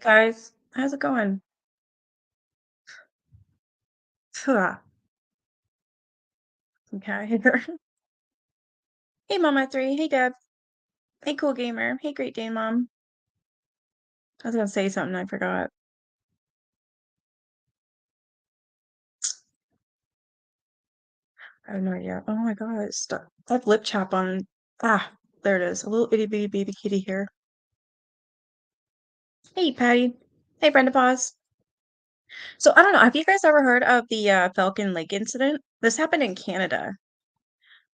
Guys, how's it going? Huh, okay. Hey, Mama 3. Hey, Deb. Hey, Cool Gamer. Hey, Great Dane Mom. I was gonna say something, I forgot. I have no idea. Oh my God, it's stuck. I have lip chap on. Ah, there it is. A little itty bitty baby kitty here. Hey, Patty. Hey, Brenda Paws. So I don't know. Have you guys ever heard of the Falcon Lake incident? This happened in Canada,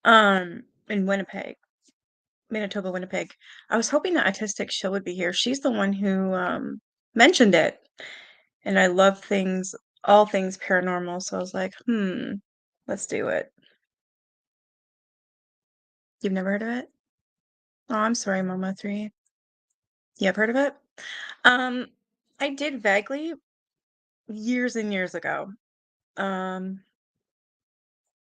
in Winnipeg, Manitoba, Winnipeg. I was hoping that Autistic Shill would be here. She's the one who mentioned it. And I love things, all things paranormal, so I was like, let's do it. You've never heard of it? Oh, I'm sorry, Mama 3. You have heard of it? Um, I did vaguely years and years ago. Um,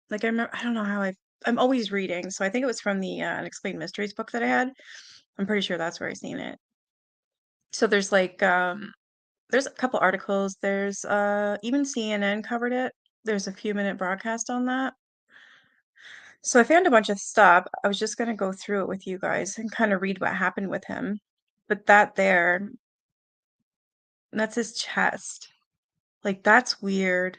like I remember, I don't know how I'm always reading, so I think it was from the Unexplained Mysteries book that I had. I'm pretty sure that's where I seen it. So there's like there's a couple articles. There's even CNN covered it. There's a few minute broadcast on that. So I found a bunch of stuff. I was just gonna go through it with you guys and kind of read what happened with him. But that there, that's his chest. Like that's weird.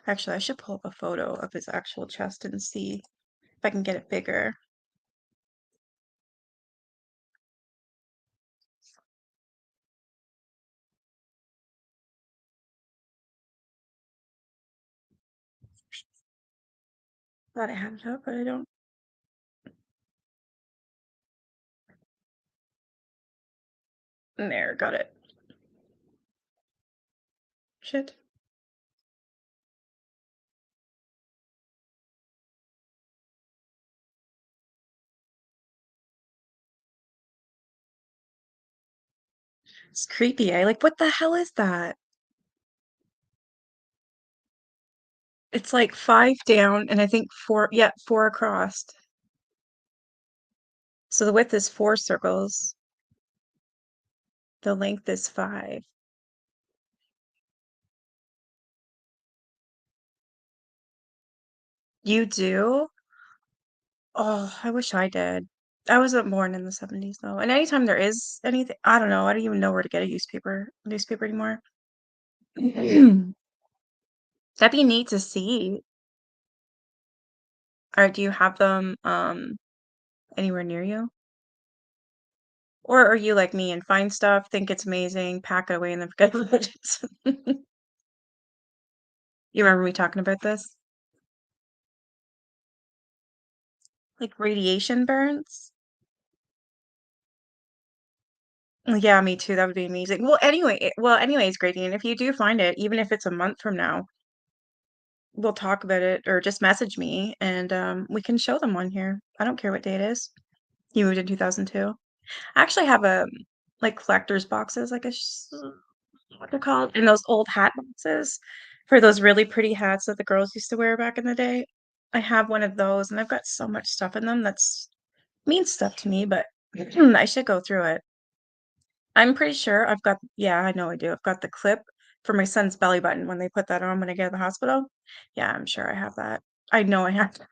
Actually, I should pull up a photo of his actual chest and see if I can get it bigger. Thought I had it up, but I don't. There, got it. Shit. It's creepy. Like, what the hell is that? It's like 5 down and I think 4, yeah, 4 across. So the width is 4 circles. The length is 5. You do? Oh, I wish I did. I wasn't born in the 70s though. And anytime there is anything, I don't know, I don't even know where to get a newspaper anymore. That'd be neat to see. Or do you have them anywhere near you? Or are you like me and find stuff, think it's amazing, pack it away and then forget about it? You remember me talking about this? Like radiation burns? Yeah, me too. That would be amazing. Anyways, Grady, and if you do find it, even if it's a month from now, we'll talk about it or just message me and we can show them one here. I don't care what day it is. You moved in 2002. I actually have a like collector's boxes, like what they're called, in those old hat boxes for those really pretty hats that the girls used to wear back in the day. I have one of those and I've got so much stuff in them that's means stuff to me, but I should go through it. I'm pretty sure yeah, I know I do. I've got the clip for my son's belly button when they put that on when I get to the hospital. Yeah, I'm sure I have that. I know I have that.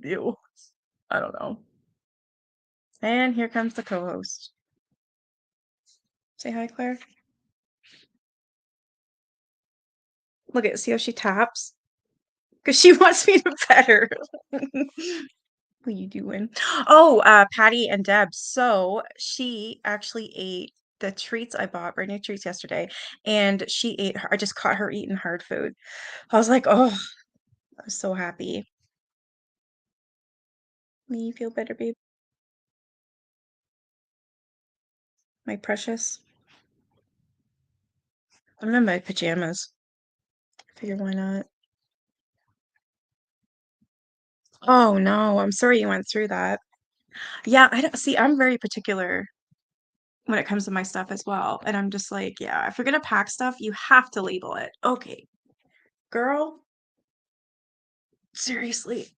Ew. I don't know. And here comes the co-host. Say hi, Claire. Look at see how she taps. because she wants me to pet her. What are you doing? Oh, Patty and Deb. So she actually ate the treats I bought, brand new treats yesterday, and she ate her I just caught her eating hard food. I was like, "Oh, I was so happy." Me feel better, babe? My precious. I'm in my pajamas. I figure why not? Oh, no, I'm sorry you went through that. Yeah, I don't see, I'm very particular when it comes to my stuff as well, and I'm just like, "Yeah, if you're gonna pack stuff, you have to label it." Okay, girl, seriously.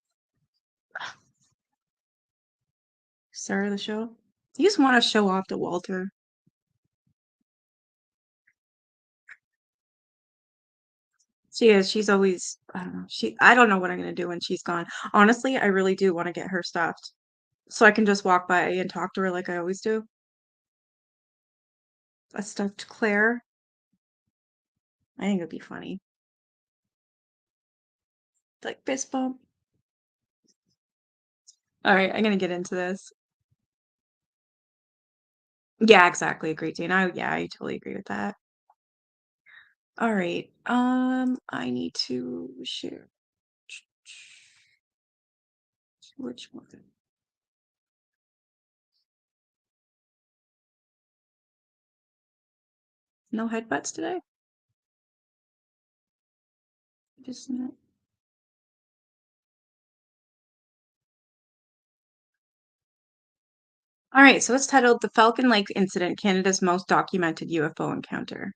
Star of the show? You just wanna show off to Walter. She is, she's always I don't know, I don't know what I'm gonna do when she's gone. Honestly, I really do wanna get her stuffed, so I can just walk by and talk to her like I always do. A stuffed Claire. I think it'd be funny. Like, fist bump. Alright, I'm gonna get into this. Yeah, exactly, agree, Dana. Yeah, I totally agree with that. Alright, I need to share which one? No headbutts today? Just a minute. All right, so it's titled The Falcon Lake Incident, Canada's Most Documented UFO Encounter.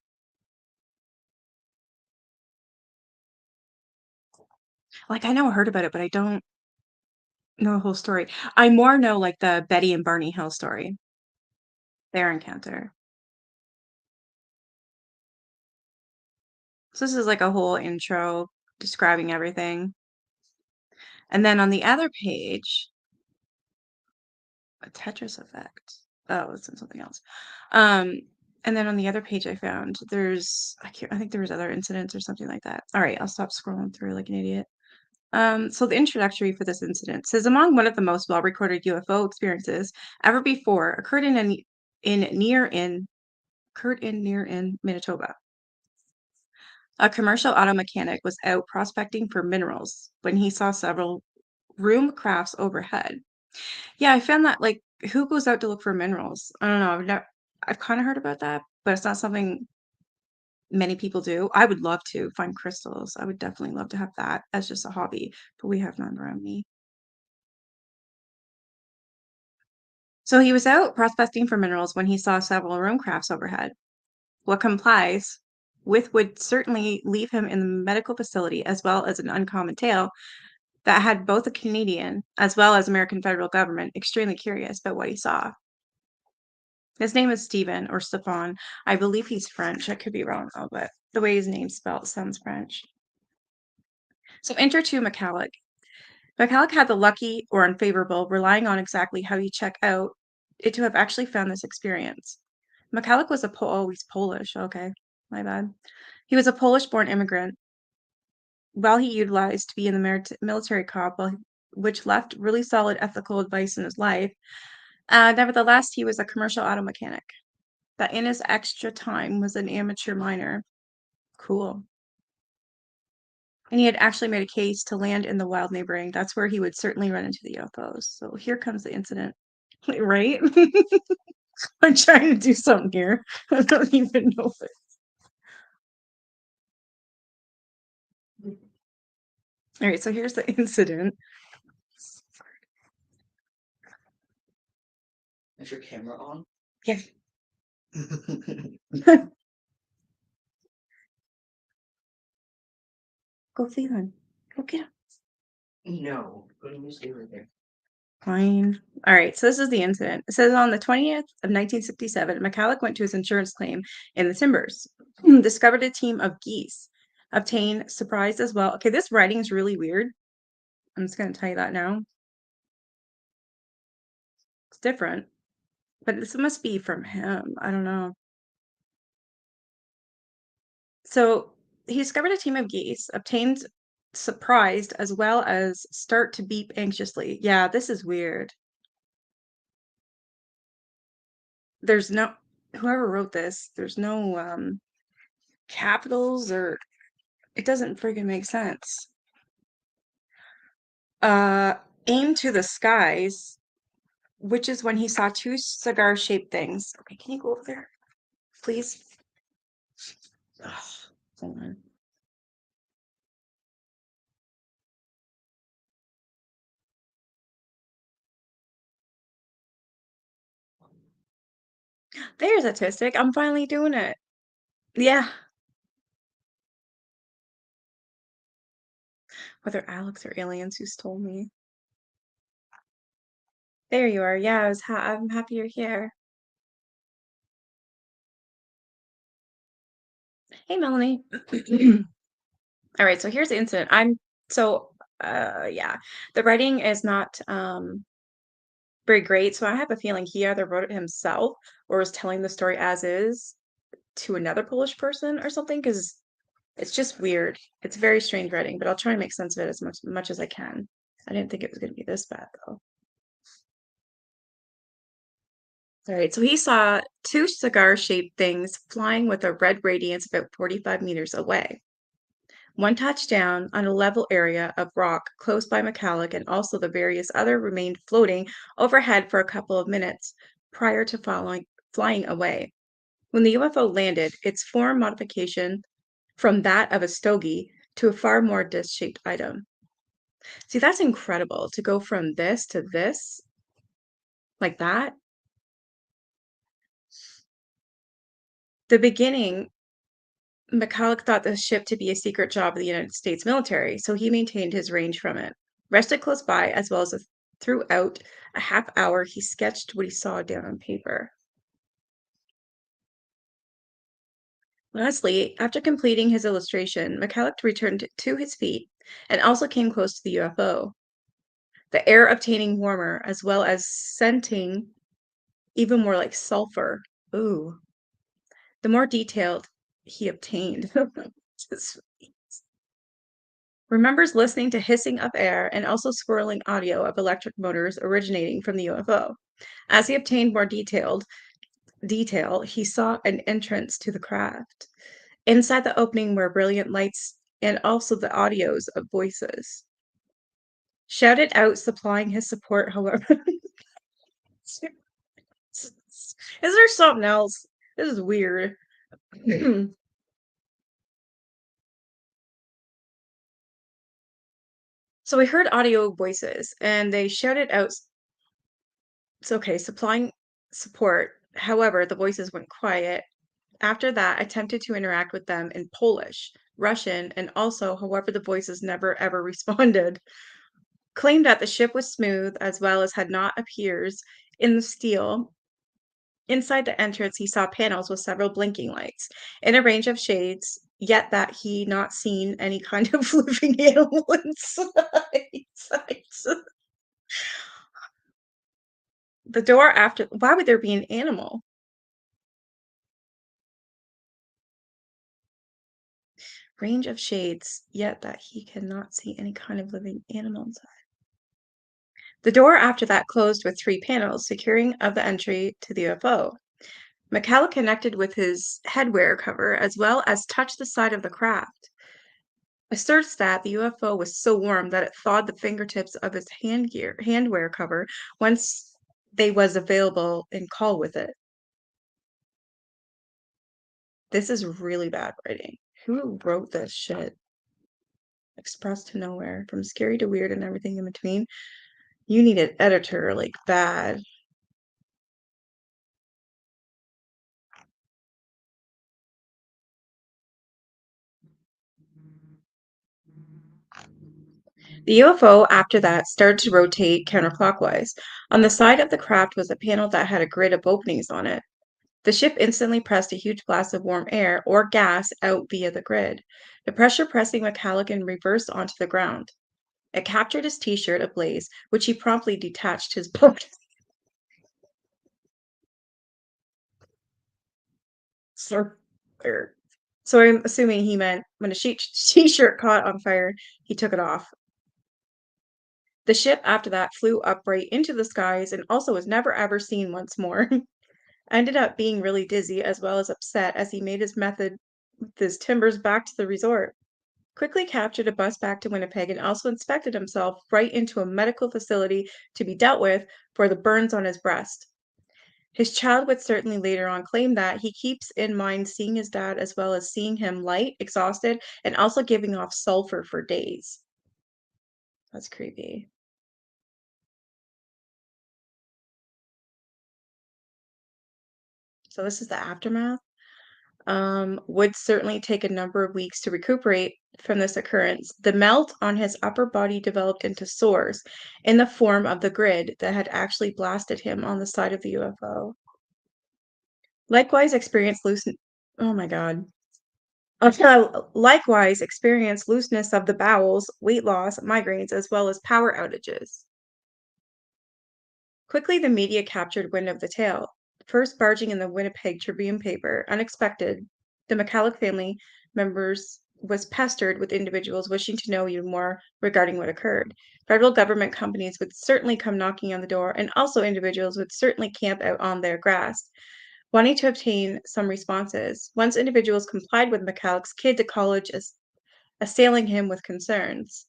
Like, I know I heard about it, but I don't know the whole story. I more know like the Betty and Barney Hill story, their encounter. So this is like a whole intro describing everything. And then on the other page, a Tetris effect. Oh, it's in something else. Um, and then on the other page I found I think there was other incidents or something like that. All right, I'll stop scrolling through like an idiot. So the introductory for this incident says among one of the most well-recorded UFO experiences ever before in near in occurred in near in Manitoba. A commercial auto mechanic was out prospecting for minerals when he saw several room crafts overhead. Yeah, I found that like who goes out to look for minerals? I don't know. I've kind of heard about that, but it's not something many people do. I would love to find crystals. I would definitely love to have that as just a hobby, but we have none around me. So he was out prospecting for minerals when he saw several room crafts overhead. What complies with would certainly leave him in the medical facility as well as an uncommon tale that had both the Canadian as well as American federal government extremely curious about what he saw. His name is Stephen or Stephane. I believe he's French. I could be wrong though, but the way his name's spelled sounds French. So enter to Michkalak. Michkalak had the lucky or unfavorable, relying on exactly how you check out, it to have actually found this experience. Michalik was oh, he's Polish. Okay, my bad. He was a Polish-born immigrant. While he utilized to be in the military corps, which left really solid ethical advice in his life, nevertheless, he was a commercial auto mechanic. That in his extra time was an amateur miner. Cool. And he had actually made a case to land in the wild neighboring. That's where he would certainly run into the UFOs. So here comes the incident. Right? I'm trying to do something here. I don't even know it. All right, so here's the incident. Is your camera on? Yeah. Go see him. Go get him. No, but you stay right there. Fine. All right, so this is the incident. It says on the 20th of 1967, Michalik went to his insurance claim in the timbers, discovered a team of geese, obtained surprised as well. Okay, this writing is really weird. I'm just going to tell you that now. It's different, but this must be from him. I don't know. So he discovered a team of geese, obtained surprised as well as start to beep anxiously. Yeah, this is weird. There's no whoever wrote this, there's no capitals or it doesn't freaking make sense. Uh Aim to the skies, which is when he saw two cigar-shaped things. Okay, can you go over there, please? Ugh, hold on. There's autistic. I'm finally doing it. Yeah. Whether Alex or aliens who stole me. There you are. Yeah, I'm happy you're here. Hey, Melanie. All right, so here's the incident. So yeah, the writing is not very great, so I have a feeling he either wrote it himself or was telling the story as is to another Polish person or something, because it's just weird. It's very strange writing, but I'll try and make sense of it as much as I can. I didn't think it was going to be this bad though. All right, so he saw two cigar-shaped things flying with a red radiance about 45 meters away. One touched down on a level area of rock close by Michkalak, and also the various other remained floating overhead for a couple of minutes prior to flying away. When the UFO landed, its form modification from that of a stogie to a far more disc-shaped item. See, that's incredible to go from this to this like that. The beginning, Michkalak thought the ship to be a secret job of the United States military, so he maintained his range from it. Rested close by, as well as throughout a half hour, he sketched what he saw down on paper. Lastly, after completing his illustration, Michkalak returned to his feet and also came close to the UFO, the air obtaining warmer, as well as scenting even more like sulfur. Ooh. The more detailed he obtained. Just remembers listening to hissing of air and also swirling audio of electric motors originating from the UFO. As he obtained more detail, he saw an entrance to the craft. Inside the opening were brilliant lights and also the audios of voices. Shouted out, supplying his support, however. Is there something else? This is weird. So we heard audio voices and they shouted out, it's okay, supplying support. However, the voices went quiet. After that, attempted to interact with them in Polish, Russian, and also, however, the voices never ever responded. Claimed that the ship was smooth as well as had not appears in the steel. Inside the entrance, he saw panels with several blinking lights in a range of shades, yet that he not seen any kind of living animal inside. The door after, why would there be an animal? Range of shades, yet that he cannot see any kind of living animal inside. The door after that closed with three panels, securing of the entry to the UFO. Michal connected with his headwear cover as well as touched the side of the craft. Asserts that the UFO was so warm that it thawed the fingertips of his handwear cover once they was available in call with it. This is really bad writing. Who wrote this shit? Express to nowhere, from scary to weird and everything in between. You need an editor like bad. The UFO, after that, started to rotate counterclockwise. On the side of the craft was a panel that had a grid of openings on it. The ship instantly pressed a huge blast of warm air or gas out via the grid, the pressure pressing Michalik in reverse onto the ground. It captured his t-shirt ablaze, which he promptly detached his boat. Sir. So I'm assuming he meant when a t-shirt caught on fire, he took it off. The ship after that flew upright into the skies and also was never ever seen once more. Ended up being really dizzy as well as upset as he made his method with his timbers back to the resort. Quickly captured a bus back to Winnipeg and also inspected himself right into a medical facility to be dealt with for the burns on his breast. His child would certainly later on claim that he keeps in mind seeing his dad as well as seeing him light, exhausted, and also giving off sulfur for days. That's creepy. So this is the aftermath. Would certainly take a number of weeks to recuperate from this occurrence. The melt on his upper body developed into sores in the form of the grid that had actually blasted him on the side of the UFO. Likewise, experienced loosen. Oh my God. Likewise, experienced looseness of the bowels, weight loss, migraines, as well as power outages. Quickly, the media captured wind of the tale, first barging in the Winnipeg Tribune paper. Unexpected, the Michkalak family members was pestered with individuals wishing to know even more regarding what occurred. Federal government companies would certainly come knocking on the door, and also individuals would certainly camp out on their grass, wanting to obtain some responses. Once individuals complied with Michalak's kid to college as assailing him with concerns.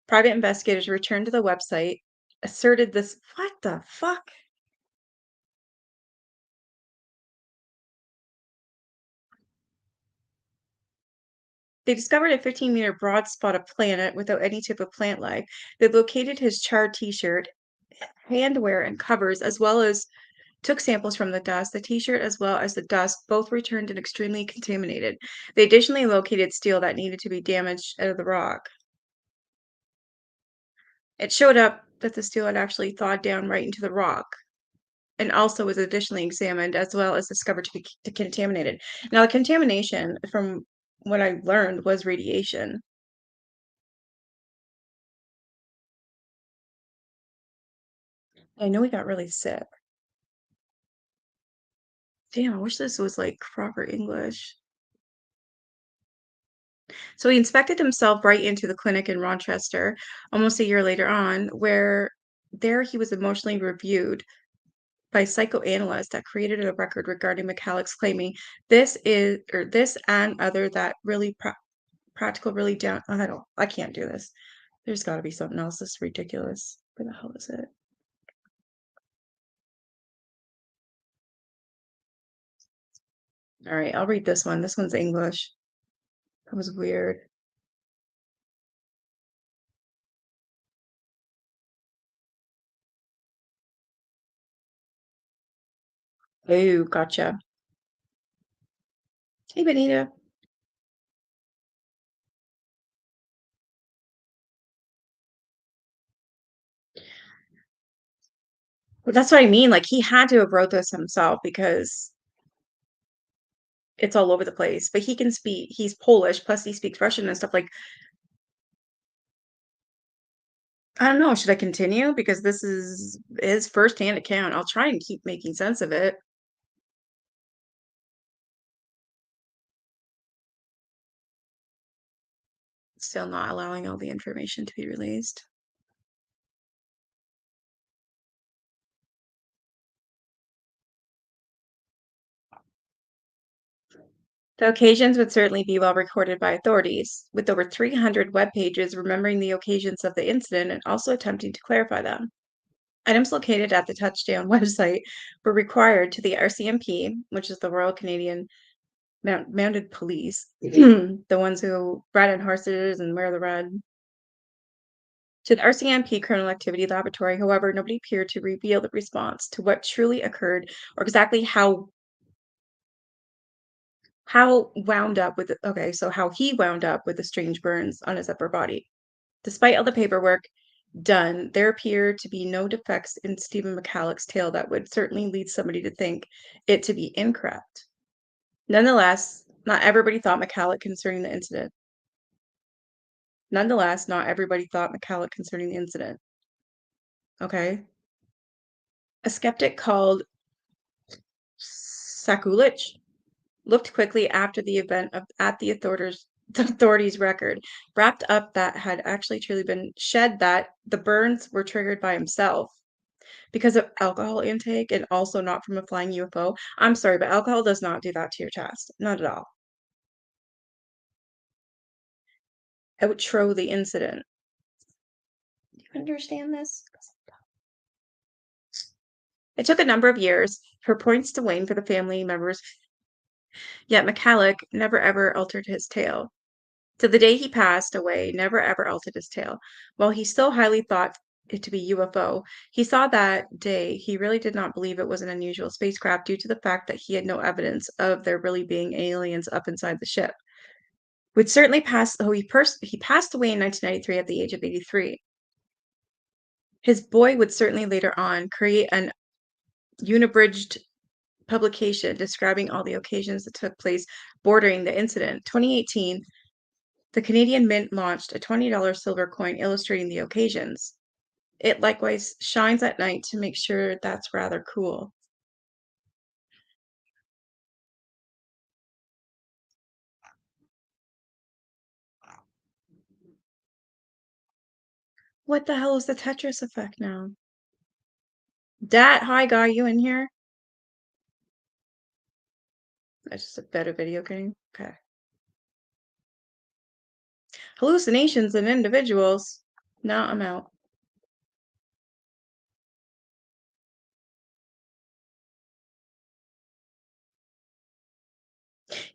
Private investigators returned to the website, asserted this. What the fuck? They discovered a 15-meter broad spot of planet without any type of plant life. They located his charred t-shirt, handwear, and covers, as well as took samples from the dust. The t-shirt as well as the dust both returned and extremely contaminated. They additionally located steel that needed to be damaged out of the rock. It showed up that the steel had actually thawed down right into the rock and also was additionally examined as well as discovered to be contaminated. Now, the contamination, from what I learned, was radiation. I know he got really sick. Damn, I wish this was like proper English. So he inspected himself right into the clinic in Rochester almost a year later on, where there he was emotionally reviewed by psychoanalysts that created a record regarding Michalak's claiming this and other that really practical, really down. I can't do this. There's got to be something else. This is ridiculous. Where the hell is it? All right, I'll read this one. This one's English. That was weird. Oh, gotcha. Hey, Benita. Well, that's what I mean. Like he had to have wrote this himself because it's all over the place. But he can speak. He's Polish, plus he speaks Russian and stuff. Like I don't know. Should I continue because this is his firsthand account? I'll try and keep making sense of it. Still not allowing all the information to be released. The occasions would certainly be well recorded by authorities, with over 300 web pages remembering the occasions of the incident and also attempting to clarify them. Items located at the Touchdown website were required to the RCMP, which is the Royal Canadian Mounted Police, the ones who ride on horses and wear the red. To the RCMP Criminal Activity Laboratory, however, nobody appeared to reveal the response to what truly occurred or exactly how he wound up with the strange burns on his upper body. Despite all the paperwork done, there appear to be no defects in Stephen Michalak's tale that would certainly lead somebody to think it to be incorrect. Nonetheless, not everybody thought Michalak concerning the incident. Nonetheless, not everybody thought Michalak concerning the incident. Okay. A skeptic called Sakulich looked quickly after the event at the authorities record, wrapped up that had actually truly been shed that the burns were triggered by himself because of alcohol intake and also not from a flying UFO. I'm sorry, but alcohol does not do that to your chest. Not at all. Outro the incident. Do you understand this? It took a number of years for points to wane for the family members, yet Michkalak never ever altered his tale. To the day he passed away, never ever altered his tale. While he still highly thought it to be UFO, he saw that day he really did not believe it was an unusual spacecraft due to the fact that he had no evidence of there really being aliens up inside the ship. Would certainly pass, oh, he passed away in 1993 at the age of 83. His boy would certainly later on create an unabridged publication describing all the occasions that took place bordering the incident. 2018, the Canadian Mint launched a $20 silver coin illustrating the occasions. It likewise shines at night to make sure that's rather cool. What the hell is the Tetris effect now? Dat, hi guy, you in here? That's just a better video game. Okay. Hallucinations in individuals. No, I'm out.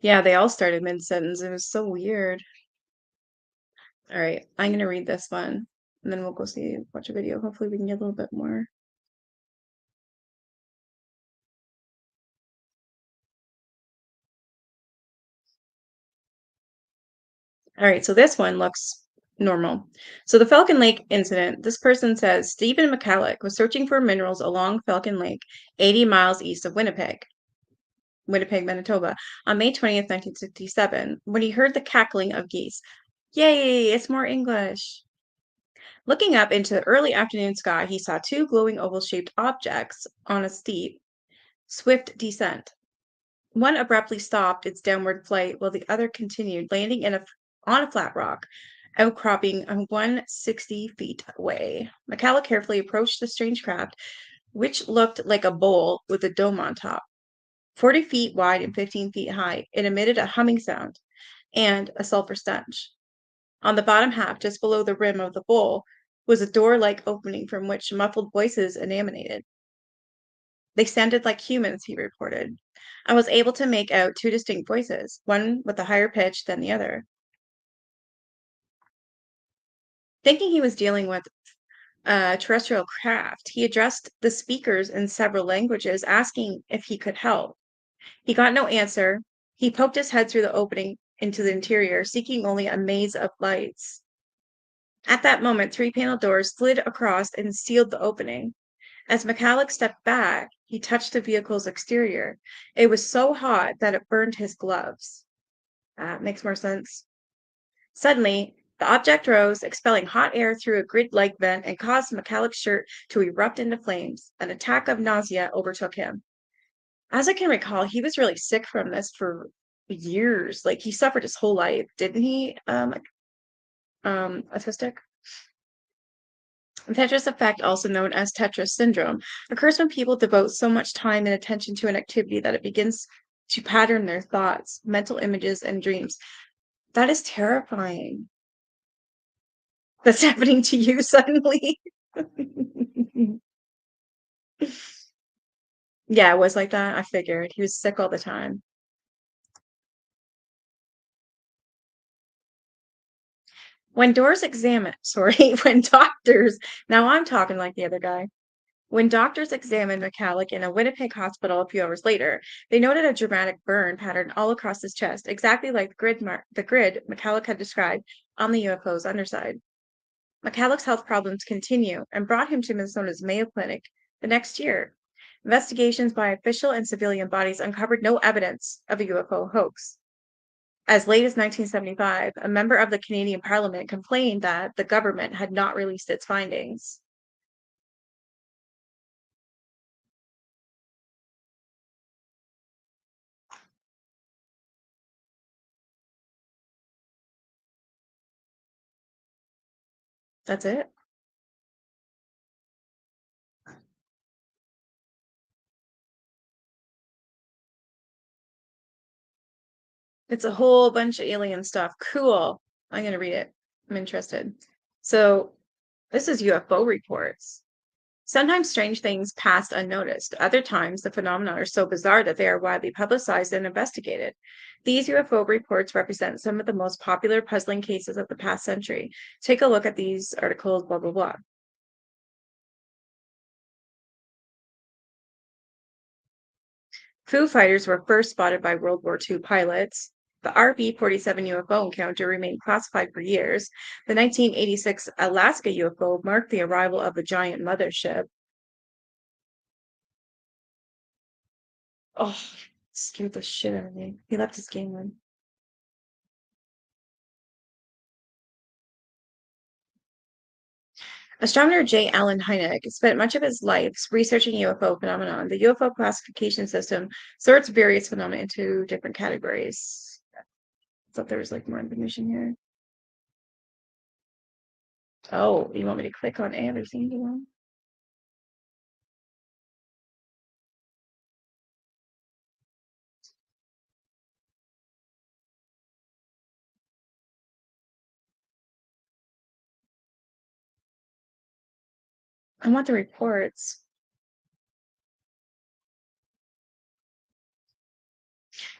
Yeah, they all started mid-sentence. It was so weird. All right, I'm gonna read this one, and then we'll go watch a video. Hopefully, we can get a little bit more. All right, so this one looks normal. So the Falcon Lake incident, this person says Stehan Michkalak was searching for minerals along Falcon Lake, 80 miles east of Winnipeg, Manitoba, on May 20th, 1967, when he heard the cackling of geese. Yay, it's more English. Looking up into the early afternoon sky, he saw two glowing oval-shaped objects on a steep, swift descent. One abruptly stopped its downward flight while the other continued, landing on a flat rock, outcropping 160 feet away. Michkalak carefully approached the strange craft, which looked like a bowl with a dome on top. 40 feet wide and 15 feet high, it emitted a humming sound and a sulfur stench. On the bottom half, just below the rim of the bowl, was a door-like opening from which muffled voices emanated. They sounded like humans, he reported. I was able to make out two distinct voices, one with a higher pitch than the other. Thinking he was dealing with a terrestrial craft, he addressed the speakers in several languages, asking if he could help. He got no answer. He poked his head through the opening into the interior, seeking only a maze of lights. At that moment, three panel doors slid across and sealed the opening. As Michkalak stepped back, he touched the vehicle's exterior. It was so hot that it burned his gloves. That makes more sense. Suddenly, the object rose, expelling hot air through a grid-like vent and caused Michalak's shirt to erupt into flames. An attack of nausea overtook him. As I can recall, he was really sick from this for years. Like he suffered his whole life, didn't he? Autistic. The Tetris effect, also known as Tetris syndrome, occurs when people devote so much time and attention to an activity that it begins to pattern their thoughts, mental images, and dreams. That is terrifying. That's happening to you suddenly. Yeah, it was like that. I figured. He was sick all the time. When doors examine, sorry, when doctors, now I'm talking like the other guy. When doctors examined Michkalak in a Winnipeg hospital a few hours later, they noted a dramatic burn pattern all across his chest, exactly like the grid Michkalak had described on the UFO's underside. Michalak's health problems continue and brought him to Minnesota's Mayo Clinic the next year. Investigations by official and civilian bodies uncovered no evidence of a UFO hoax. As late as 1975, a member of the Canadian Parliament complained that the government had not released its findings. That's it. It's a whole bunch of alien stuff. Cool. I'm gonna read it. I'm interested. So this is UFO reports. Sometimes strange things passed unnoticed. Other times, the phenomena are so bizarre that they are widely publicized and investigated. These UFO reports represent some of the most popular puzzling cases of the past century. Take a look at these articles, blah, blah, blah. Foo Fighters were first spotted by World War II pilots. The RB-47 UFO encounter remained classified for years. The 1986 Alaska UFO marked the arrival of the giant mothership. Oh, scared the shit out of me. He left his game on. Astronomer J. Allen Hynek spent much of his life researching UFO phenomena. The UFO classification system sorts various phenomena into different categories. I thought there was like more information here. Oh, you want me to click on every single one? I want the reports.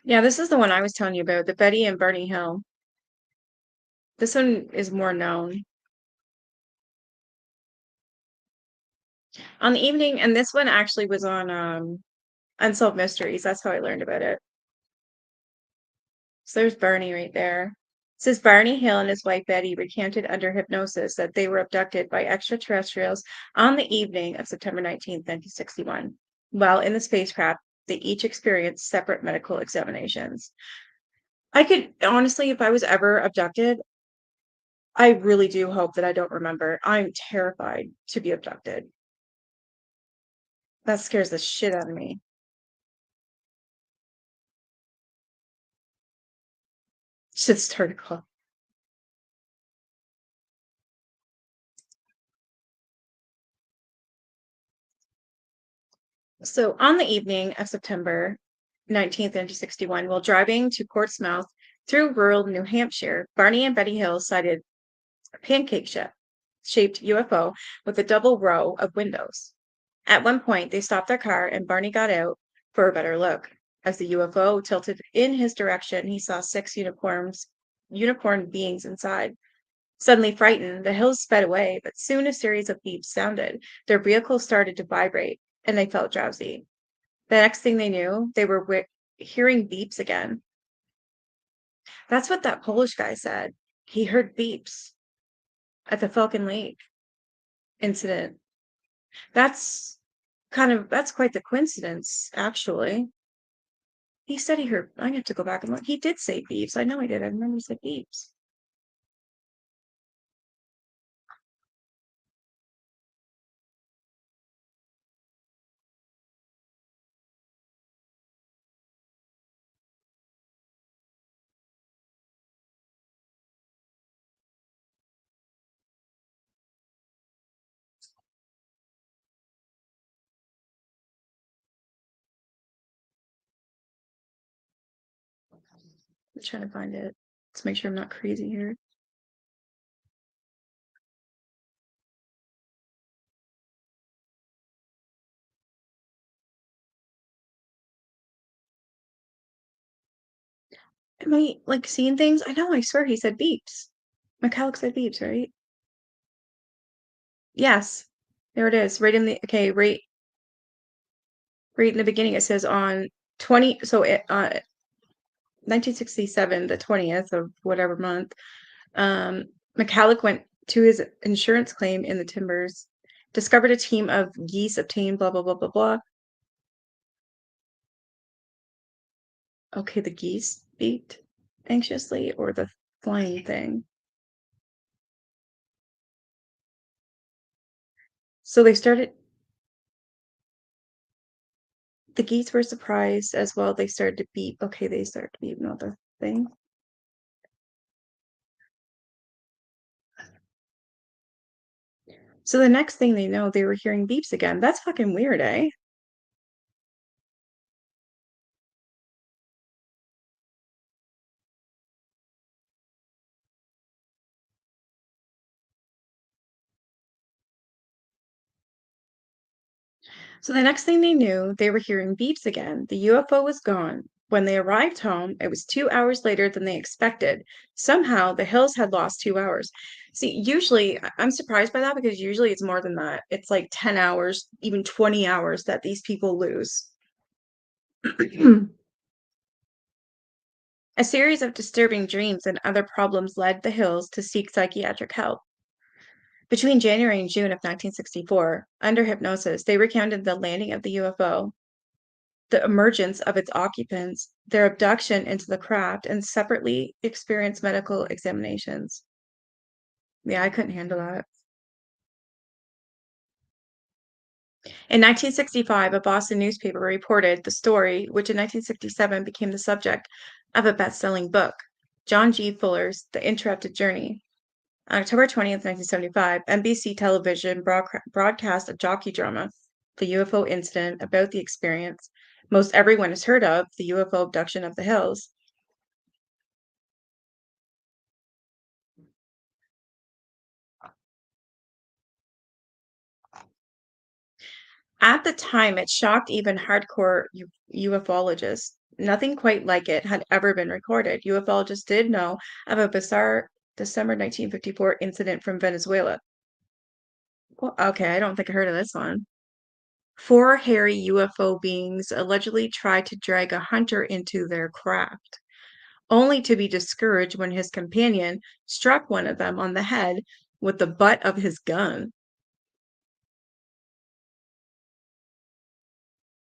Yeah, this is the one I was telling you about, the Betty and Barney Hill. This one is more known. On the evening, and this one actually was on Unsolved Mysteries. That's how I learned about it. So there's Barney right there. It says Barney Hill and his wife Betty recanted under hypnosis that they were abducted by extraterrestrials on the evening of September 19th, 1961. While in the spacecraft, they each experienced separate medical examinations. I could honestly, if I was ever abducted, I really do hope that I don't remember. I'm terrified to be abducted. That scares the shit out of me. Just article. So on the evening of September 19th, 1961, while driving to Portsmouth through rural New Hampshire, Barney and Betty Hill sighted a pancake shaped UFO with a double row of windows. At one point, they stopped their car and Barney got out for a better look. As the UFO tilted in his direction, he saw six unicorn beings inside. Suddenly frightened, the Hills sped away, but soon a series of beeps sounded. Their vehicle started to vibrate, and they felt drowsy. The next thing they knew, they were hearing beeps again. That's what that Polish guy said. He heard beeps at the Falcon Lake incident. That's that's quite the coincidence, actually. He said he heard, I have to go back and look. He did say beeps. I know he did. I remember he said beeps. I'm trying to find it. Let's make sure I'm not crazy here. Am I like seeing things? I know, I swear he said beeps. Michkalak said beeps, right? Yes. There it is. Right in the okay, right in the beginning it says on 20 so it 1967, the 20th of whatever month, um, Michkalak went to his insurance claim in the timbers, discovered a team of geese obtained, blah, blah, blah, blah, blah. Okay, the geese beaked anxiously, or the flying thing. So they started, the geese were surprised as well. They started to beep. Okay, they started to beep, not the thing. So the next thing they know, they were hearing beeps again. That's fucking weird, eh? So the next thing they knew, they were hearing beeps again. The UFO was gone. When they arrived home, it was 2 hours later than they expected. Somehow, the hills had lost 2 hours. See, usually, I'm surprised by that because usually it's more than that. It's like 10 hours, even 20 hours that these people lose. A series of disturbing dreams and other problems led the Hills to seek psychiatric help. Between January and June of 1964, under hypnosis, they recounted the landing of the UFO, the emergence of its occupants, their abduction into the craft, and separately experienced medical examinations. Yeah, I couldn't handle that. In 1965, a Boston newspaper reported the story, which in 1967 became the subject of a best-selling book, John G. Fuller's The Interrupted Journey. On October 20th, 1975, NBC television broadcast a jockey drama, The UFO Incident, about the experience most everyone has heard of, the UFO abduction of the Hills. At the time, it shocked even hardcore ufologists. Nothing quite like it had ever been recorded. Ufologists did know of a bizarre December 1954 incident from Venezuela. Well, okay, I don't think I heard of this one. Four hairy UFO beings allegedly tried to drag a hunter into their craft, only to be discouraged when his companion struck one of them on the head with the butt of his gun.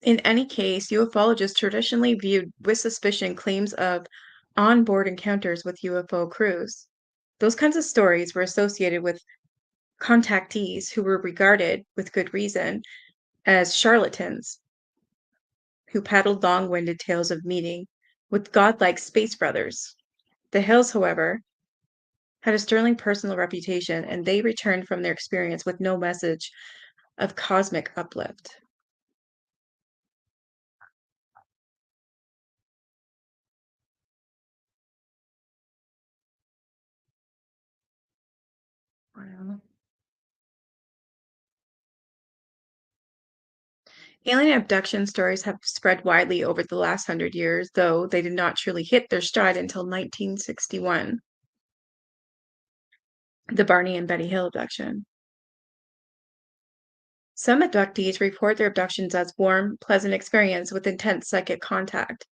In any case, ufologists traditionally viewed with suspicion claims of on-board encounters with UFO crews. Those kinds of stories were associated with contactees who were regarded, with good reason, as charlatans who peddled long-winded tales of meeting with godlike space brothers. The Hills, however, had a sterling personal reputation, and they returned from their experience with no message of cosmic uplift. Wow. Alien abduction stories have spread widely over the last 100 years, though they did not truly hit their stride until 1961, the Barney and Betty Hill abduction. Some abductees report their abductions as warm, pleasant experience with intense psychic contact.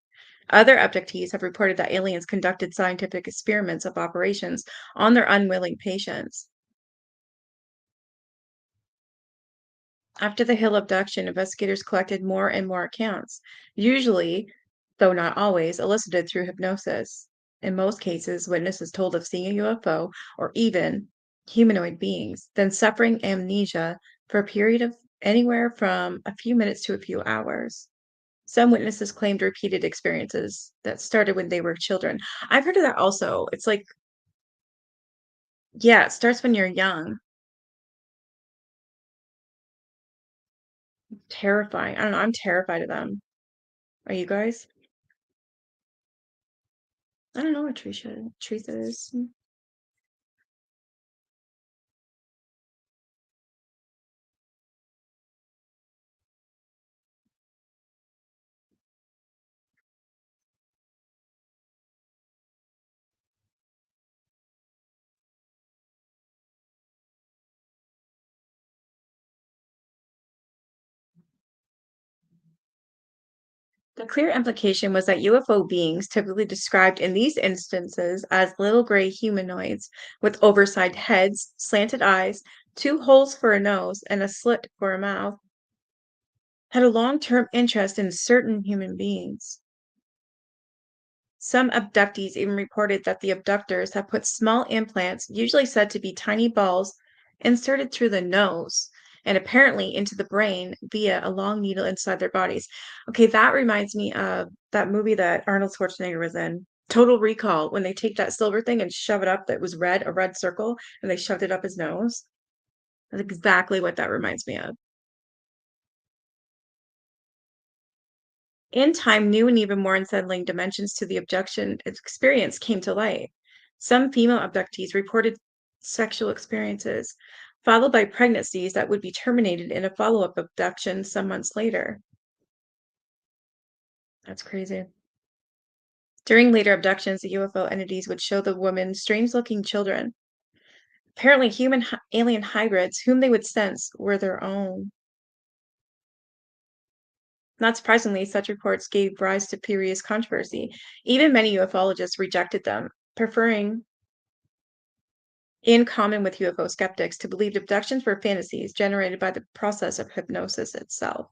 Other abductees have reported that aliens conducted scientific experiments of operations on their unwilling patients. After the Hill abduction, investigators collected more and more accounts, usually, though not always, elicited through hypnosis. In most cases, witnesses told of seeing a UFO or even humanoid beings, then suffering amnesia for a period of anywhere from a few minutes to a few hours. Some witnesses claimed repeated experiences that started when they were children. I've heard of that also. It's like, yeah, it starts when you're young. Terrifying. I don't know. I'm terrified of them. Are you guys? I don't know what Teresa is. The clear implication was that UFO beings, typically described in these instances as little gray humanoids with oversized heads, slanted eyes, two holes for a nose, and a slit for a mouth, had a long-term interest in certain human beings. Some abductees even reported that the abductors had put small implants, usually said to be tiny balls, inserted through the nose and apparently into the brain via a long needle inside their bodies. Okay, that reminds me of that movie that Arnold Schwarzenegger was in, Total Recall, when they take that silver thing and shove it up that was red, a red circle, and they shoved it up his nose. That's exactly what that reminds me of. In time, new and even more unsettling dimensions to the abduction experience came to light. Some female abductees reported sexual experiences, followed by pregnancies that would be terminated in a follow up abduction some months later. That's crazy. During later abductions, the UFO entities would show the women strange looking children, apparently human alien hybrids, whom they would sense were their own. Not surprisingly, such reports gave rise to furious controversy. Even many ufologists rejected them, preferring, in common with UFO skeptics, to believe abductions were fantasies generated by the process of hypnosis itself.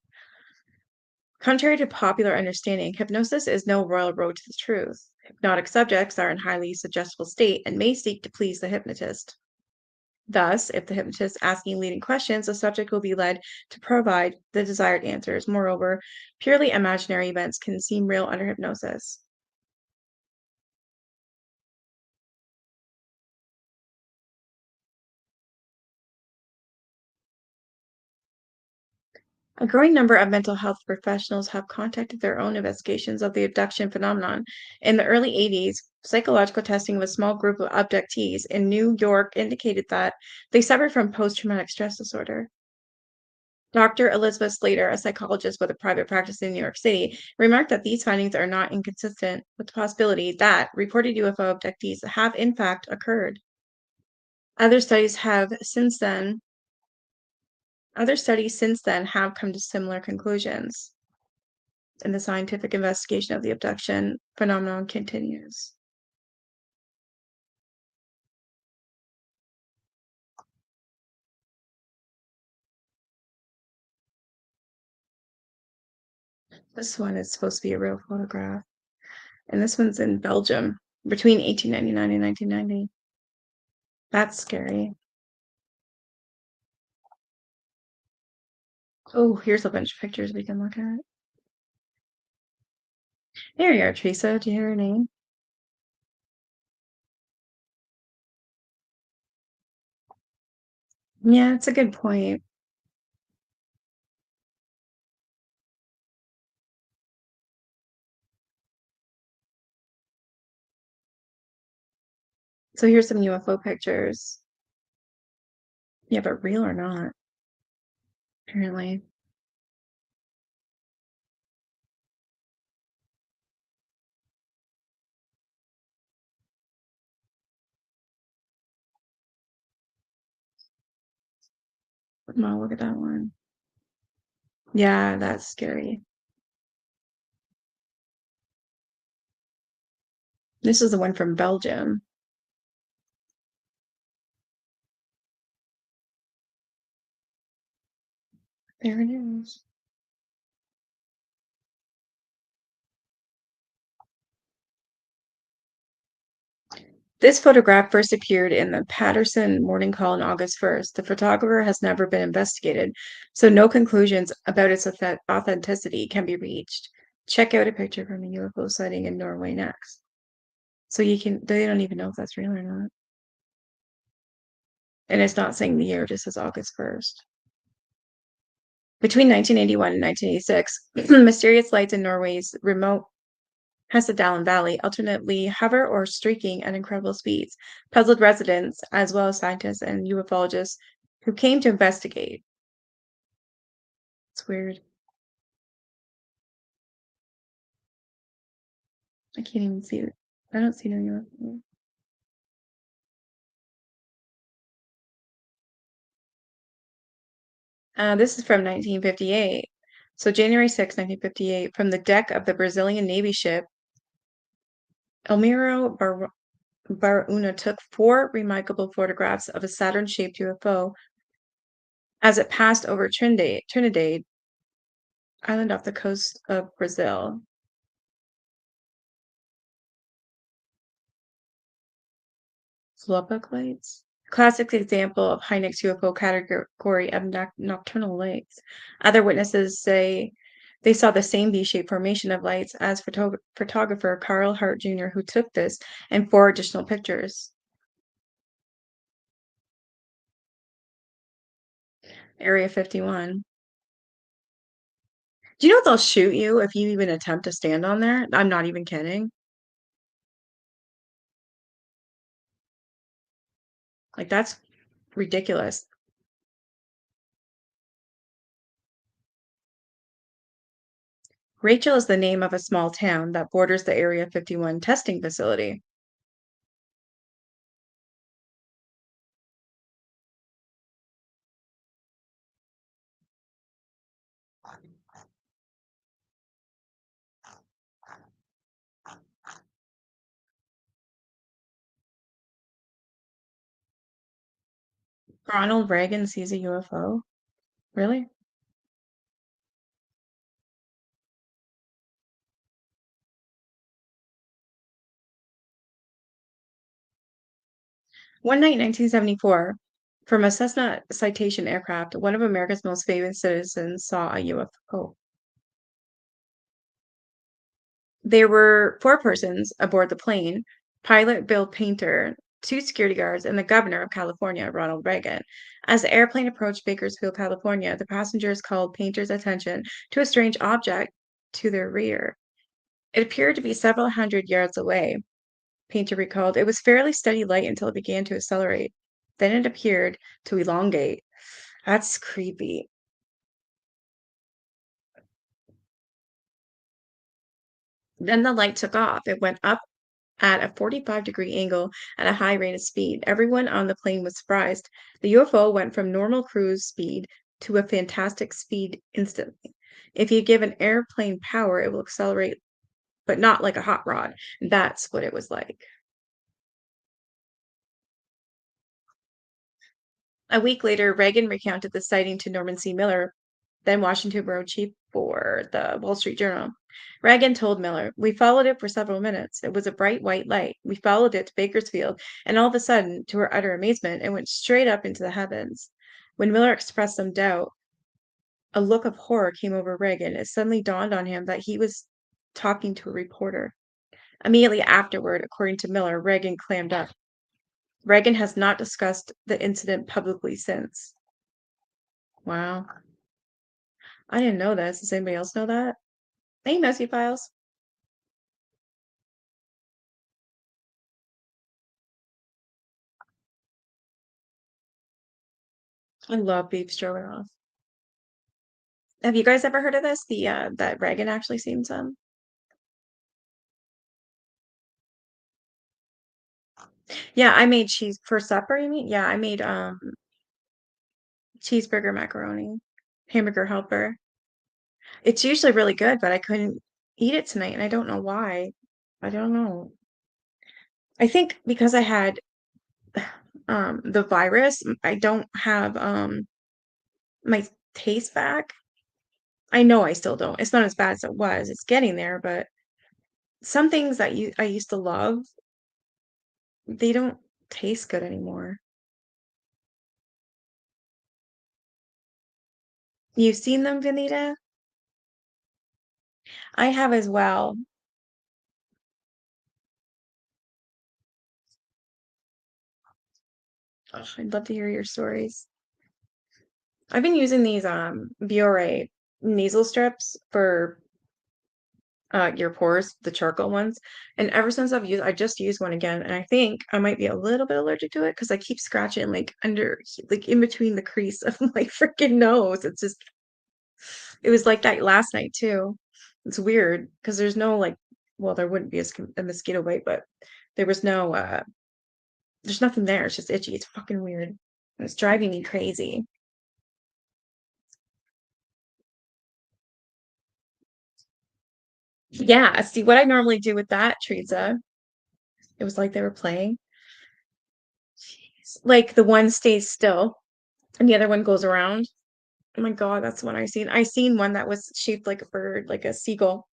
Contrary to popular understanding, hypnosis is no royal road to the truth. Hypnotic subjects are in highly suggestible state and may seek to please the hypnotist. Thus, if the hypnotist is asking leading questions, the subject will be led to provide the desired answers. Moreover, purely imaginary events can seem real under hypnosis. A growing number of mental health professionals have contacted their own investigations of the abduction phenomenon. In the early 80s, psychological testing of a small group of abductees in New York indicated that they suffered from post traumatic stress disorder. Dr. Elizabeth Slater, a psychologist with a private practice in New York City, remarked that these findings are not inconsistent with the possibility that reported UFO abductees have in fact occurred. Other studies have since then Other studies since then have come to similar conclusions, and the scientific investigation of the abduction phenomenon continues. This one is supposed to be a real photograph, and this one's in Belgium between 1899 and 1990. That's scary. Oh, here's a bunch of pictures we can look at. There you are, Teresa. Do you hear her name? Yeah, it's a good point. So here's some UFO pictures. Yeah, but real or not, apparently. Wow, look at that one. Yeah, that's scary. This is the one from Belgium. There it is. This photograph first appeared in the Patterson Morning Call on August 1st. The photographer has never been investigated, so no conclusions about its authenticity can be reached. Check out a picture from a UFO sighting in Norway next. So they don't even know if that's real or not. And it's not saying the year, it just says August 1st. Between 1981 and 1986, mysterious lights in Norway's remote Hessedalen Valley alternately hover or streaking at incredible speeds, puzzled residents as well as scientists and ufologists who came to investigate. It's weird. I can't even see it. I don't see no UFO. This is from 1958. So January 6, 1958, from the deck of the Brazilian Navy ship Elmiro Baruna took four remarkable photographs of a Saturn-shaped UFO as it passed over Trinidad Island off the coast of Brazil. Lubbock lights. Classic example of Hynek's UFO category of nocturnal lights. Other witnesses say they saw the same V-shaped formation of lights as photographer Carl Hart Jr., who took this and four additional pictures. Area 51. Do you know they'll shoot you if you even attempt to stand on there? I'm not even kidding. Like, that's ridiculous. Rachel is the name of a small town that borders the Area 51 testing facility. Ronald Reagan sees a UFO? Really? One night in 1974, from a Cessna Citation aircraft, one of America's most famous citizens saw a UFO. There were four persons aboard the plane: pilot Bill Painter, two security guards, and the governor of California, Ronald Reagan. As the airplane approached Bakersfield, California, the passengers called Painter's attention to a strange object to their rear. It appeared to be several hundred yards away, Painter recalled. It was fairly steady light until it began to accelerate. Then it appeared to elongate. That's creepy. Then the light took off. It went up at a 45-degree angle at a high rate of speed. Everyone on the plane was surprised. The UFO went from normal cruise speed to a fantastic speed instantly. If you give an airplane power, it will accelerate, but not like a hot rod. That's what it was like. A week later, Reagan recounted the sighting to Norman C. Miller, then Washington bureau chief for the Wall Street Journal. Reagan told Miller, "We followed it for several minutes. It was a bright white light. We followed it to Bakersfield, and all of a sudden, to our utter amazement, it went straight up into the heavens." When Miller expressed some doubt, a look of horror came over Reagan. It suddenly dawned on him that he was talking to a reporter. Immediately afterward, according to Miller, Reagan clammed up. Reagan has not discussed the incident publicly since. Wow. I didn't know this. Does anybody else know that? Hey, Messy Files. I love beef stroganoff. Have you guys ever heard of this? That Reagan actually seen some? Yeah, I made cheese for supper, you mean? Yeah, I made cheeseburger macaroni, hamburger helper. It's usually really good, but I couldn't eat it tonight, and I don't know why. I don't know. I think because I had the virus, I don't have my taste back. I know I still don't. It's not as bad as it was. It's getting there, but some things that I used to love, they don't taste good anymore. You've seen them, Vanita? I have as well. Ugh, I'd love to hear your stories. I've been using these Biore nasal strips for your pores, the charcoal ones, and ever since I just used one again, and I think I might be a little bit allergic to it because I keep scratching like under, like in between the crease of my freaking nose. It was like that last night too. It's weird because there's no like, well, there wouldn't be a mosquito bite, but there was no there's nothing there. It's just itchy. It's fucking weird. And it's driving me crazy. Yeah, see what I normally do with that, Teresa. It was like they were playing. Jeez. Like the one stays still and the other one goes around. Oh my God, that's the one I seen. I seen one that was shaped like a bird, like a seagull.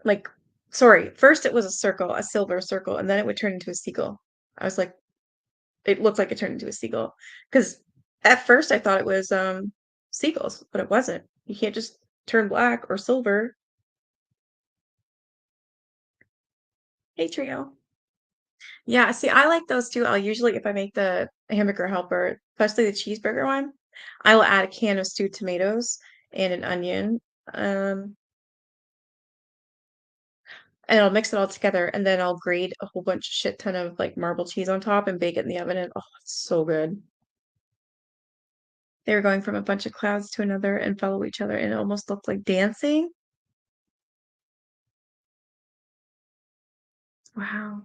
Like, sorry, first it was a circle, a silver circle, and then it would turn into a seagull. I was like, it looked like it turned into a seagull. Because at first I thought it was seagulls, but it wasn't. You can't just turn black or silver. Hey, trio. Yeah, see, I like those too. I'll usually, if I make the hamburger helper, especially the cheeseburger one, I will add a can of stewed tomatoes and an onion, um, and I'll mix it all together, and then I'll grate a whole bunch shit ton of like marble cheese on top and bake it in the oven, and oh, it's so good. They were going from a bunch of clouds to another and follow each other, and it almost looked like dancing. Wow.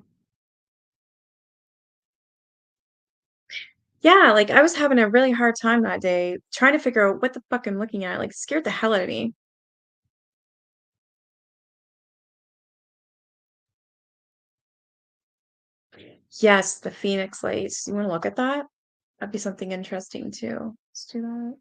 Yeah, like I was having a really hard time that day trying to figure out what the fuck I'm looking at. Like, scared the hell out of me. Yes, the Phoenix Lights. You want to look at that? That'd be something interesting too. Let's do that.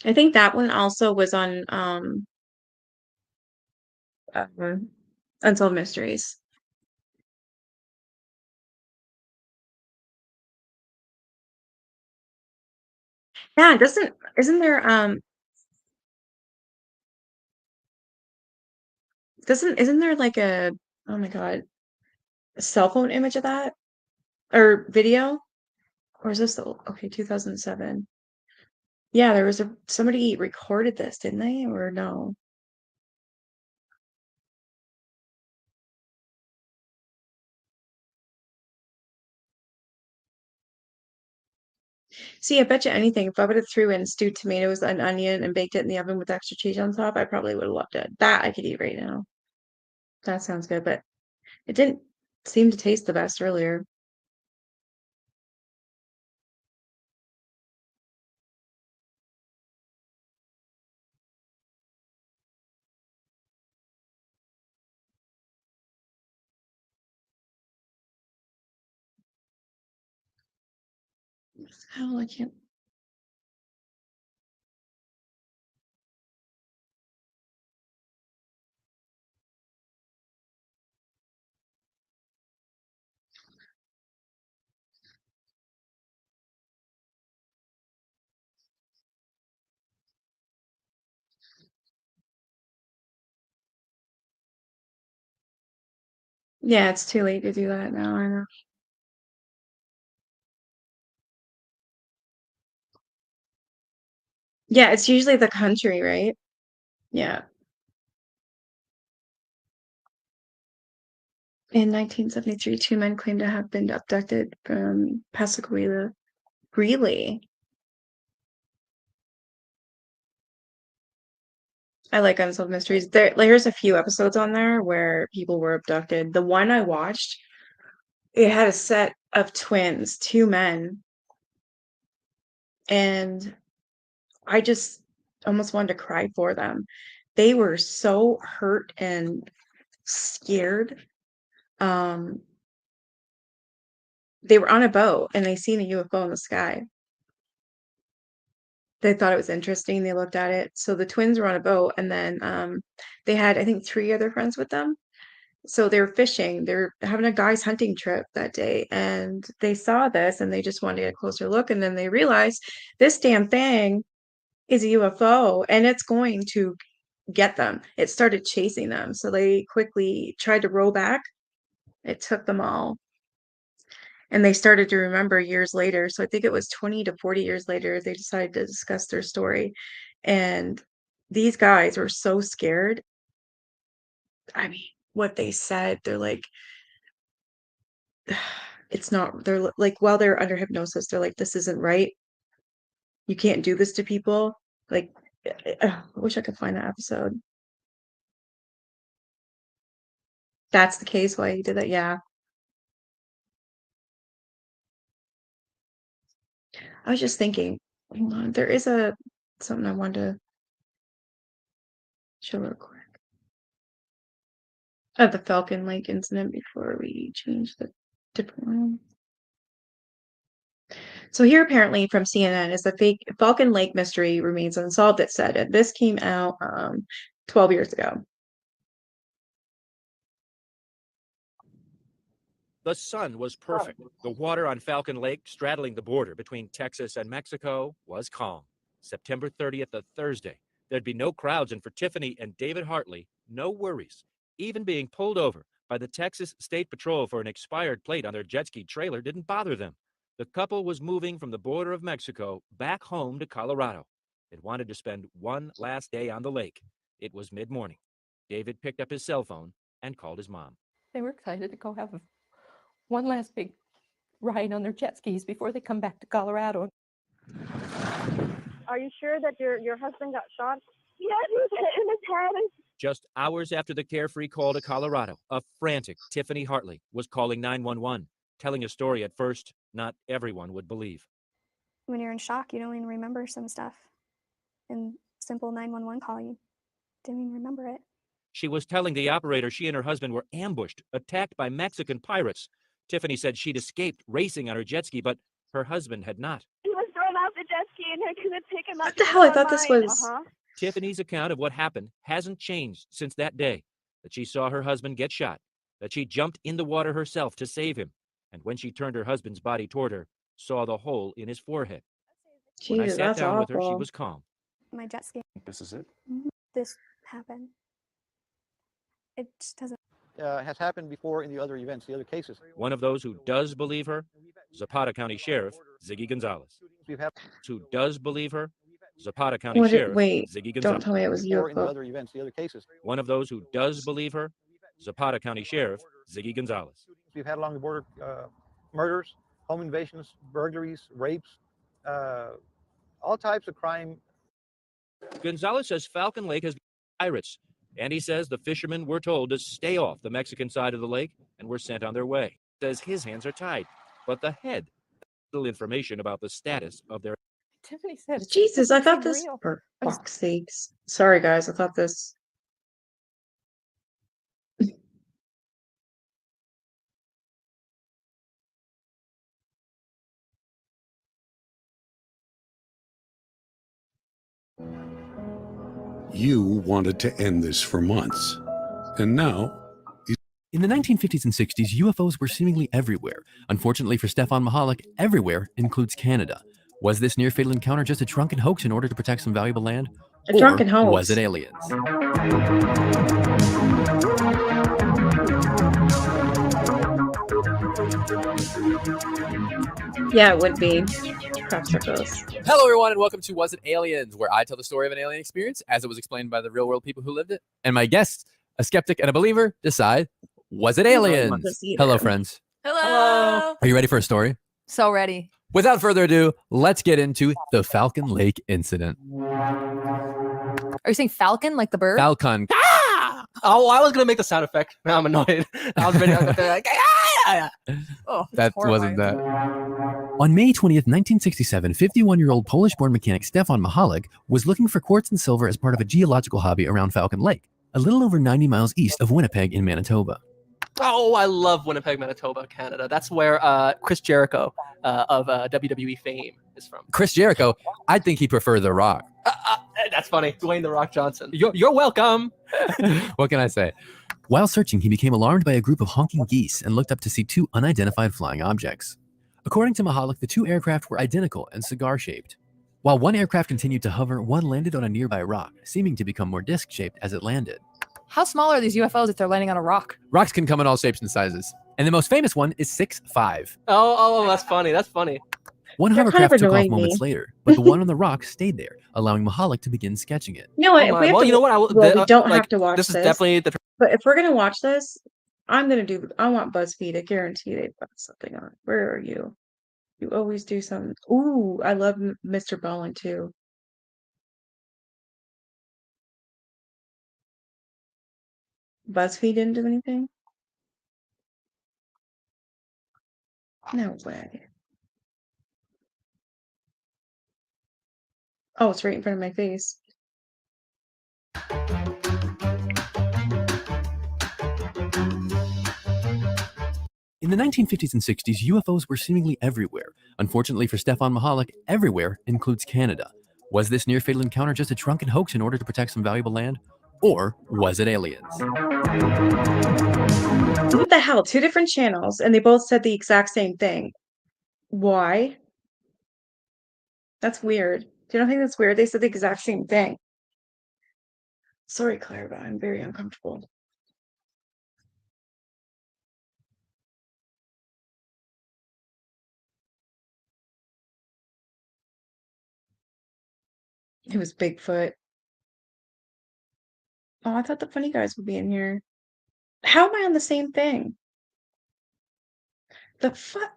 I think that one also was on Unsolved Mysteries. Yeah, doesn't isn't there doesn't isn't there like a oh my God, a cell phone image of that or video? Or is this the okay, 2007? Yeah, there was a somebody recorded this, didn't they? Or no? See, I bet you anything, if I would have threw in stewed tomatoes and onion and baked it in the oven with extra cheese on top, I probably would have loved it. That I could eat right now. That sounds good, but it didn't seem to taste the best earlier. Hell, I can't. Yeah, it's too late to do that now, I know. Yeah, it's usually the country, right? Yeah. In 1973, two men claimed to have been abducted from Pascagoula. Really? I like Unsolved Mysteries. There's a few episodes on there where people were abducted. The one I watched, it had a set of twins, two men, and I just almost wanted to cry for them. They were so hurt and scared. Um, they were on a boat and they seen a UFO in the sky. They thought it was interesting. They looked at it. So the twins were on a boat, and then they had, I think, three other friends with them. So they were fishing. They're having a guys hunting trip that day, and they saw this, and they just wanted to get a closer look. And then they realized this damn thing is a UFO, and it's going to get them. It started chasing them, so they quickly tried to row back. It took them all, and they started to remember years later. So I think it was 20 to 40 years later, they decided to discuss their story. And these guys were so scared. I mean, what they said, they're like, it's not, like, while they're under hypnosis, they're like, this isn't right. You can't do this to people. Like, I wish I could find that episode. That's the case why he did that. Yeah. I was just thinking, hold on, there is a something I wanted to show real quick. The Falcon Lake incident before we change the different one. So here, apparently from CNN, is the fake Falcon Lake mystery remains unsolved. It said, and this came out 12 years ago. The sun was perfect. The water on Falcon Lake, straddling the border between Texas and Mexico, was calm. September 30th, a Thursday. There'd be no crowds, and for Tiffany and David Hartley, no worries. Even being pulled over by the Texas State Patrol for an expired plate on their jet ski trailer didn't bother them. The couple was moving from the border of Mexico back home to Colorado. It wanted to spend one last day on the lake. It was mid-morning. David picked up his cell phone and called his mom. They were excited to go have one last big ride on their jet skis before they come back to Colorado. Are you sure that your husband got shot? Yes, he was hit in his head. Just hours after the carefree call to Colorado, a frantic Tiffany Hartley was calling 911, telling a story at first not everyone would believe. When you're in shock, you don't even remember some stuff. And simple 911 call, you didn't even remember it. She was telling the operator she and her husband were ambushed, attacked by Mexican pirates. Tiffany said she'd escaped racing on her jet ski, but her husband had not. He was thrown off the jet ski and I couldn't pick him up. What the hell? I thought this was... Tiffany's account of what happened hasn't changed since that day, that she saw her husband get shot, that she jumped in the water herself to save him, and when she turned her husband's body toward her, saw the hole in his forehead. Jesus, when I sat that's down awful. with her, she was calm. My jet ski. This is it? This happened. It just doesn't. Has happened before in the other events, the other cases. One of those who does believe her, Zapata County Sheriff Ziggy Gonzalez. Who does believe her, Zapata County Sheriff Ziggy Gonzalez. Don't tell me it was you. In the other events, the other cases. One of those who does believe her, Zapata County Sheriff Ziggy Gonzalez. We've had along the border murders, home invasions, burglaries, rapes, all types of crime. Gonzalez says Falcon Lake has pirates, and he says the fishermen were told to stay off the Mexican side of the lake and were sent on their way. Says his hands are tied, but the head, little information about the status of their. Tiffany said, Jesus, I thought this... real. For fuck's sakes. Sorry, guys. I thought this... You wanted to end this for months. And now... In the 1950s and 60s, UFOs were seemingly everywhere. Unfortunately for Stehan Michkalak, everywhere includes Canada. Was this near-fatal encounter just a drunken hoax in order to protect some valuable land? A drunken hoax. Was it aliens? Yeah, it would be. Popsicles. Hello, everyone, and welcome to Was It Aliens, where I tell the story of an alien experience as it was explained by the real-world people who lived it. And my guests, a skeptic and a believer, decide, was it aliens? Hello, friends. Hello. Are you ready for a story? So ready. Without further ado, let's get into the Falcon Lake incident. Are you saying falcon like the bird? Falcon. Ah! Oh, I was going to make the sound effect. Now I'm annoyed. I was ready to like, ah! Oh, That wasn't that. On May 20th, 1967, 51-year-old Polish-born mechanic Stehan Michkalak was looking for quartz and silver as part of a geological hobby around Falcon Lake, a little over 90 miles east of Winnipeg in Manitoba. Oh, I love Winnipeg, Manitoba, Canada. That's where Chris Jericho of WWE fame is from. Chris Jericho, I think he preferred The Rock. That's funny. Dwayne The Rock Johnson. You're welcome. What can I say? While searching, he became alarmed by a group of honking geese and looked up to see two unidentified flying objects. According to Michkalak, the two aircraft were identical and cigar-shaped. While one aircraft continued to hover, one landed on a nearby rock, seeming to become more disc-shaped as it landed. How small are these UFOs if they're landing on a rock? Rocks can come in all shapes and sizes. And the most famous one is 6'5". Oh, that's funny. That's funny. One They're hovercraft took off annoying moments me. later, but the one on the rock stayed there, allowing Michkalak to begin sketching it. You know what? Oh If my- we have well, to, you know what? we don't have to watch This this. is definitely the. But if we're gonna watch this, I want BuzzFeed. I guarantee they've got something on. Where are you? You always do something. Ooh, I love Mr. Ballin too. BuzzFeed didn't do anything? No way. Oh, it's right in front of my face. In the 1950s and 60s, UFOs were seemingly everywhere. Unfortunately for Stehan Michkalak, everywhere includes Canada. Was this near-fatal encounter just a drunken hoax in order to protect some valuable land? Or was it aliens? What the hell? Two different channels, and they both said the exact same thing. Why? That's weird. Do you not think that's weird? They said the exact same thing. Sorry, Claire, but I'm very uncomfortable. It was Bigfoot. Oh, I thought the funny guys would be in here. How am I on the same thing? The fuck?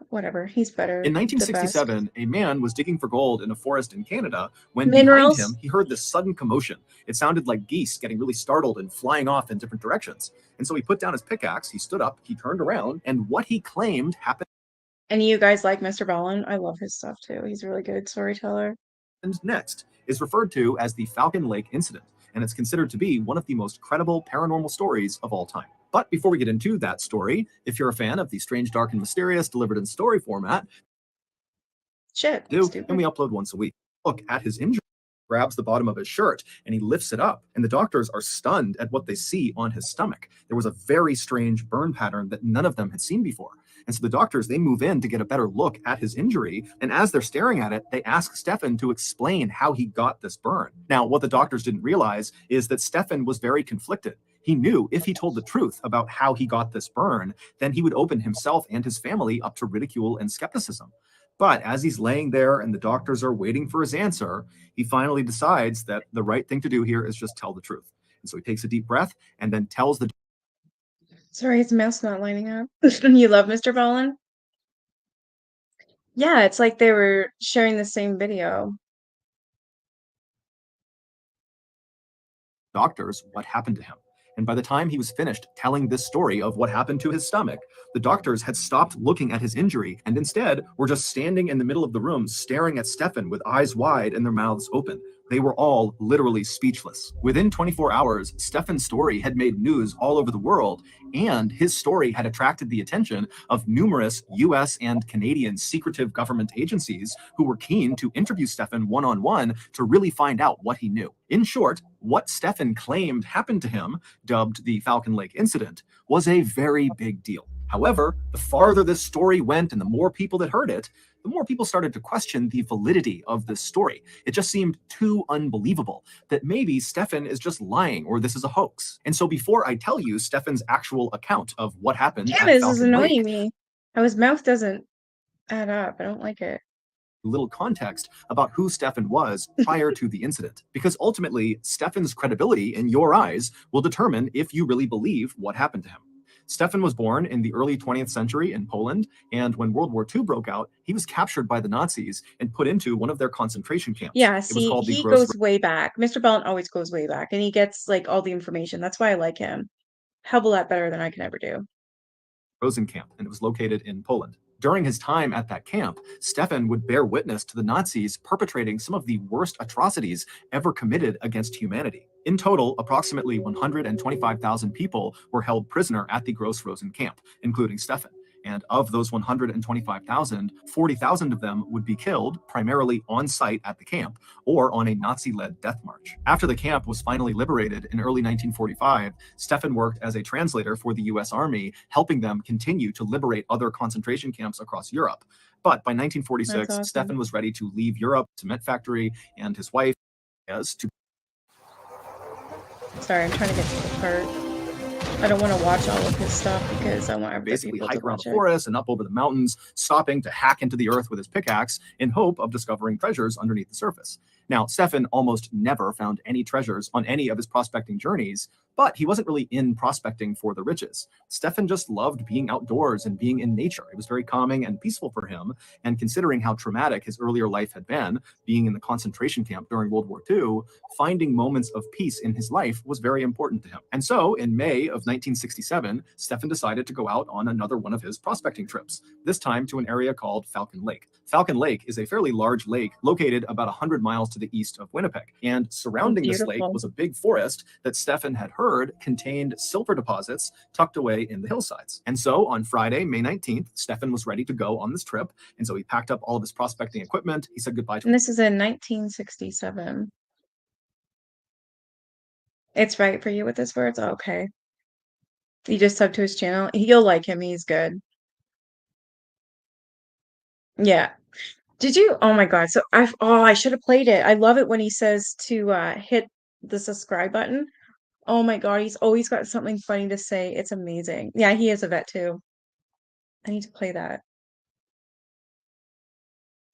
Whatever. He's better. In The best. 1967, a man was digging for gold in a forest in Canada when Minerals. behind him he heard this sudden commotion. It sounded like geese getting really startled and flying off in different directions. And so he put down his pickaxe, he stood up, he turned around, and what he claimed happened And you guys like Mr. Ballin? I love his stuff too. He's a really good storyteller. next is referred to as the Falcon Lake incident, and it's considered to be one of the most credible paranormal stories of all time. But before we get into that story, if you're a fan of the strange, dark, and mysterious delivered in story format, Shit. and we upload once a week. Look at his injury, grabs the bottom of his shirt, and he lifts it up, and the doctors are stunned at what they see on his stomach. There was a very strange burn pattern that none of them had seen before. And so the doctors, they move in to get a better look at his injury. And as they're staring at it, they ask Stehan to explain how he got this burn. Now, what the doctors didn't realize is that Stehan was very conflicted. He knew if he told the truth about how he got this burn, then he would open himself and his family up to ridicule and skepticism. But as he's laying there and the doctors are waiting for his answer, he finally decides that the right thing to do here is just tell the truth. And so he takes a deep breath and then tells the Sorry, his mouth's not lining up. You love Mr. Ballin? Yeah, it's like they were sharing the same video. doctors what happened to him. And by the time he was finished telling this story of what happened to his stomach, the doctors had stopped looking at his injury and instead were just standing in the middle of the room staring at Stehan with eyes wide and their mouths open. They were all literally speechless. Within 24 hours, Stehan's story had made news all over the world, and his story had attracted the attention of numerous US and Canadian secretive government agencies who were keen to interview Stehan one-on-one to really find out what he knew. In short, what Stehan claimed happened to him, dubbed the Falcon Lake incident, was a very big deal. However, the farther this story went and the more people that heard it, the more people started to question the validity of this story. It just seemed too unbelievable that maybe Stehan is just lying or this is a hoax. And so before I tell you Stehan's actual account of what happened Damn, at this is Falcon annoying Lake, me. How his mouth doesn't add up. I don't like it. little context about who Stehan was prior to the incident. Because ultimately, Stehan's credibility in your eyes will determine if you really believe what happened to him. Stehan was born in the early 20th century in Poland, and when World War II broke out, he was captured by the Nazis and put into one of their concentration camps. Yeah, It was see, called the he Gross goes way back. Mr. Ballin always goes way back, and he gets like all the information. That's why I like him. Hell of a lot better than I can ever do. Rosen camp, and it was located in Poland. During his time at that camp, Stehan would bear witness to the Nazis perpetrating some of the worst atrocities ever committed against humanity. In total, approximately 125,000 people were held prisoner at the Gross Rosen camp, including Stehan. And of those 125,000, 40,000 of them would be killed, primarily on site at the camp, or on a Nazi-led death march. After the camp was finally liberated in early 1945, Stehan worked as a translator for the US Army, helping them continue to liberate other concentration camps across Europe. But by 1946, That's awesome. Stehan was ready to leave Europe, cement factory, and his wife as to Sorry, I'm trying to get to the part. I don't want to watch all of his stuff because I want other basically people hike to around watch the it. forest and up over the mountains, stopping to hack into the earth with his pickaxe in hope of discovering treasures underneath the surface. Now, Stehan almost never found any treasures on any of his prospecting journeys, But he wasn't really in prospecting for the riches. Stehan just loved being outdoors and being in nature. It was very calming and peaceful for him. And considering how traumatic his earlier life had been, being in the concentration camp during World War II, finding moments of peace in his life was very important to him. And so in May of 1967, Stehan decided to go out on another one of his prospecting trips, this time to an area called Falcon Lake. Falcon Lake is a fairly large lake located about 100 miles to the east of Winnipeg. And surrounding this lake was a big forest that Stehan had heard contained silver deposits tucked away in the hillsides. And so on Friday, May 19th, Stehan was ready to go on this trip. And so he packed up all of his prospecting equipment. He said goodbye to— And this is in 1967. It's right for you with his words? Oh, okay. You just sub to his channel. You'll like him. He's good. Yeah. Did you? Oh my God. So I should have played it. I love it when he says to hit the subscribe button. Oh my God, he's always got something funny to say. It's amazing. Yeah, he is a vet too. I need to play that.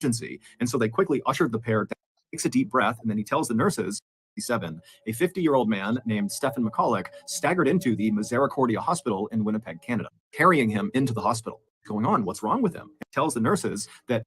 And so they quickly ushered the pair down, takes a deep breath, and then he tells the nurses, a 50-year-old man named Stehan Michkalak staggered into the Misericordia Hospital in Winnipeg, Canada, carrying him into the hospital. What's going on? What's wrong with him? He tells the nurses that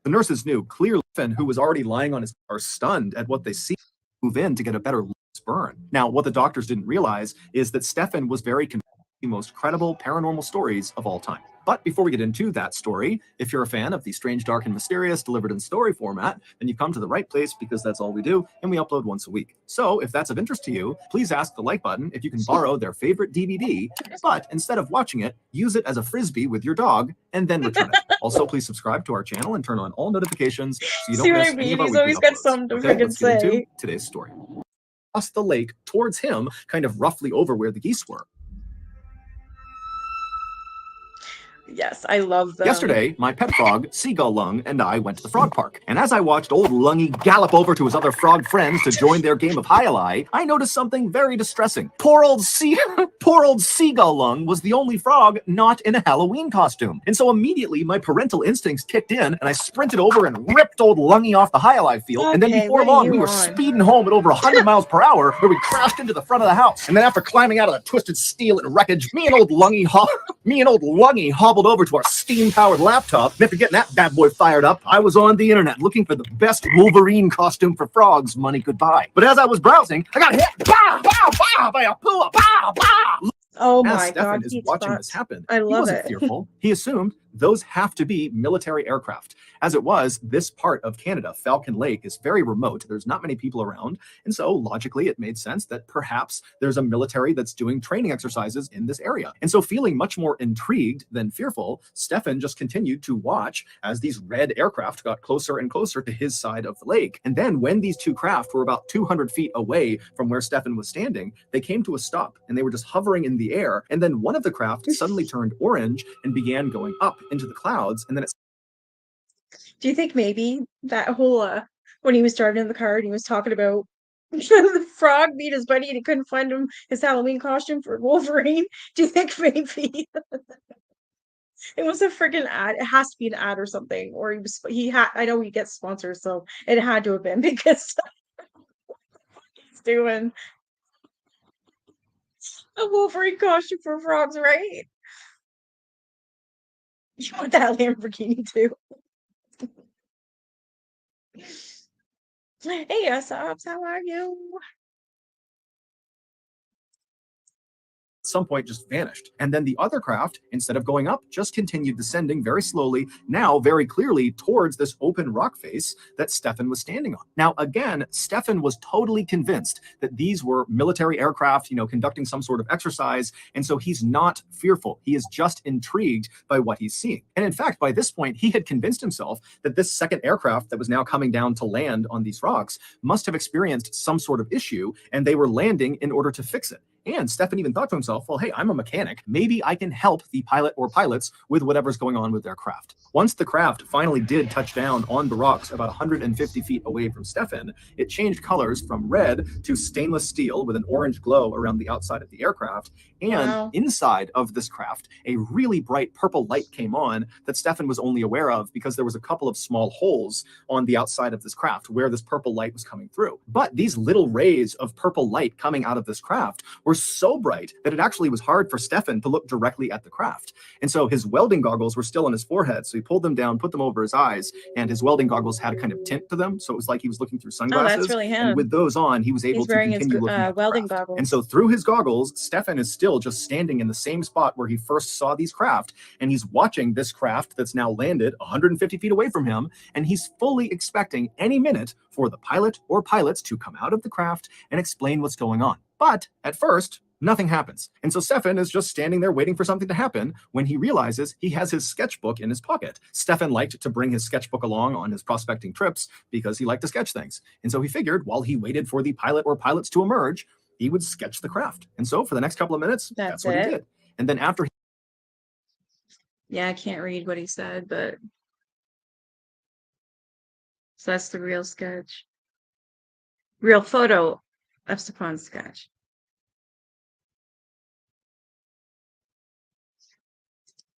the nurses knew clearly, who was already lying on his, are stunned at what they see, move in to get a better burn. Now, what the doctors didn't realize is that Stehan was very convinced of the most credible paranormal stories of all time. But before we get into that story, if you're a fan of the strange, dark, and mysterious delivered in story format, then you've come to the right place, because that's all we do, and we upload once a week. So if that's of interest to you, please ask the like button if you can borrow their favorite DVD, but instead of watching it, use it as a frisbee with your dog, and then return it. Also, please subscribe to our channel and turn on all notifications so you don't miss any of our He's weekly always got uploads. something to Okay, freaking let's get into say. today's story. Across the lake towards him, kind of roughly over where the geese were. Yes, I love them. Yesterday, my pet frog, Seagull Lung, and I went to the frog park. And as I watched old Lungy gallop over to his other frog friends to join their game of Hi-Li, I noticed something very distressing. Poor old Seagull Lung was the only frog not in a Halloween costume. And so immediately my parental instincts kicked in, and I sprinted over and ripped old Lungy off the Hi-Li field. Okay, and then before long, we were speeding home at over 100 miles per hour, where we crashed into the front of the house. And then after climbing out of the twisted steel and wreckage, me and old Lungy hobbled over to our steam-powered laptop, and after getting that bad boy fired up, I was on the internet looking for the best Wolverine costume for frogs money could buy. But as I was browsing, I got hit by a pua, Oh as my Stehan God, is Pete watching Spots. this happen, I he love wasn't it. fearful. He assumed those have to be military aircraft. As it was, this part of Canada, Falcon Lake, is very remote. There's not many people around. And so logically, it made sense that perhaps there's a military that's doing training exercises in this area. And so feeling much more intrigued than fearful, Stehan just continued to watch as these red aircraft got closer and closer to his side of the lake. And then when these two craft were about 200 feet away from where Stehan was standing, they came to a stop, and they were just hovering in the air. And then one of the craft suddenly turned orange and began going up into the clouds. And then it— Do you think maybe that whole when he was driving in the car and he was talking about the frog beat his buddy and he couldn't find his Halloween costume for Wolverine? Do you think maybe it was a freaking ad? It has to be an ad or something, or he had. I know he gets sponsors, so it had to have been, because he's doing a Wolverine costume for frogs, right? You want that Lamborghini too? Hey, Subs, how are you? some point just vanished. And then the other craft, instead of going up, just continued descending very slowly, now very clearly towards this open rock face that Stehan was standing on. Now, again, Stehan was totally convinced that these were military aircraft, conducting some sort of exercise. And so he's not fearful. He is just intrigued by what he's seeing. And in fact, by this point, he had convinced himself that this second aircraft that was now coming down to land on these rocks must have experienced some sort of issue, and they were landing in order to fix it. And Stehan even thought to himself, well, hey, I'm a mechanic. Maybe I can help the pilot or pilots with whatever's going on with their craft. Once the craft finally did touch down on the rocks about 150 feet away from Stehan, it changed colors from red to stainless steel with an orange glow around the outside of the aircraft. And inside of this craft, a really bright purple light came on that Stehan was only aware of because there was a couple of small holes on the outside of this craft where this purple light was coming through. But these little rays of purple light coming out of this craft were were so bright that it actually was hard for Stefan to look directly at the craft. And so his welding goggles were still on his forehead. So he pulled them down, put them over his eyes, and his welding goggles had a kind of tint to them. So it was like he was looking through Oh, that's sunglasses. really And him. with those on, he was able He's to wearing his continue looking at the welding craft. goggles. And so through his goggles, Stefan is still just standing in the same spot where he first saw these craft. And he's watching this craft that's now landed 150 feet away from him. And he's fully expecting any minute for the pilot or pilots to come out of the craft and explain what's going on. But at first, nothing happens. And so Stefan is just standing there waiting for something to happen when he realizes he has his sketchbook in his pocket. Stefan liked to bring his sketchbook along on his prospecting trips because he liked to sketch things. And so he figured while he waited for the pilot or pilots to emerge, he would sketch the craft. And so for the next couple of minutes, that's what he did. And then after Yeah, I can't read what he said, but so that's the real sketch. Real photo of Stefan's sketch.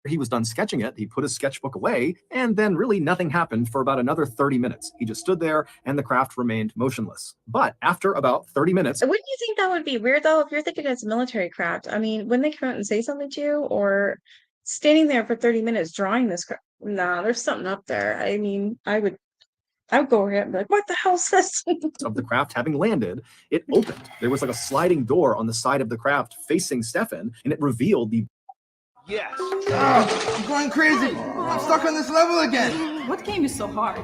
he was done sketching it, he put his sketchbook away, and then really nothing happened for about another 30 minutes. He just stood there and the craft remained motionless. But after about 30 minutes... Wouldn't you think that would be weird, though, if you're thinking it's a military craft? I mean, wouldn't they come out and say something to you? Or standing there for 30 minutes drawing this craft? Nah, there's something up there. I mean, I would go over here and be like, what the hell's this? of the craft having landed, it opened. There was like a sliding door on the side of the craft facing Stefan, and it revealed the... Yes. Oh, I'm going crazy. I'm stuck on this level again. What game is so hard?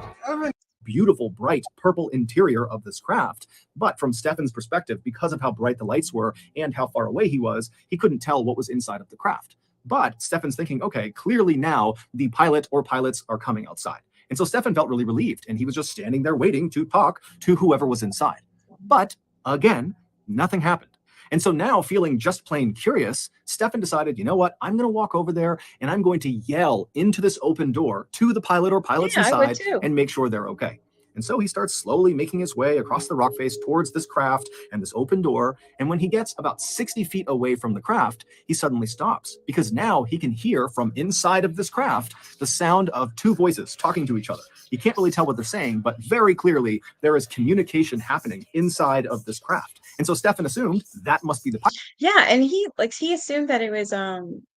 Beautiful, bright purple interior of this craft. But from Stefan's perspective, because of how bright the lights were and how far away he was, he couldn't tell what was inside of the craft. But Stefan's thinking, okay, clearly now the pilot or pilots are coming outside. And so Stefan felt really relieved, and he was just standing there waiting to talk to whoever was inside. But again, nothing happened. And so now, feeling just plain curious, Stefan decided, you know what, I'm going to walk over there and I'm going to yell into this open door to the pilot or pilots inside and make sure they're okay. And so he starts slowly making his way across the rock face towards this craft and this open door. And when he gets about 60 feet away from the craft, he suddenly stops because now he can hear from inside of this craft the sound of two voices talking to each other. You can't really tell what they're saying, but very clearly there is communication happening inside of this craft. And so Stefan assumed that must be the pilot. Yeah, and he assumed that it was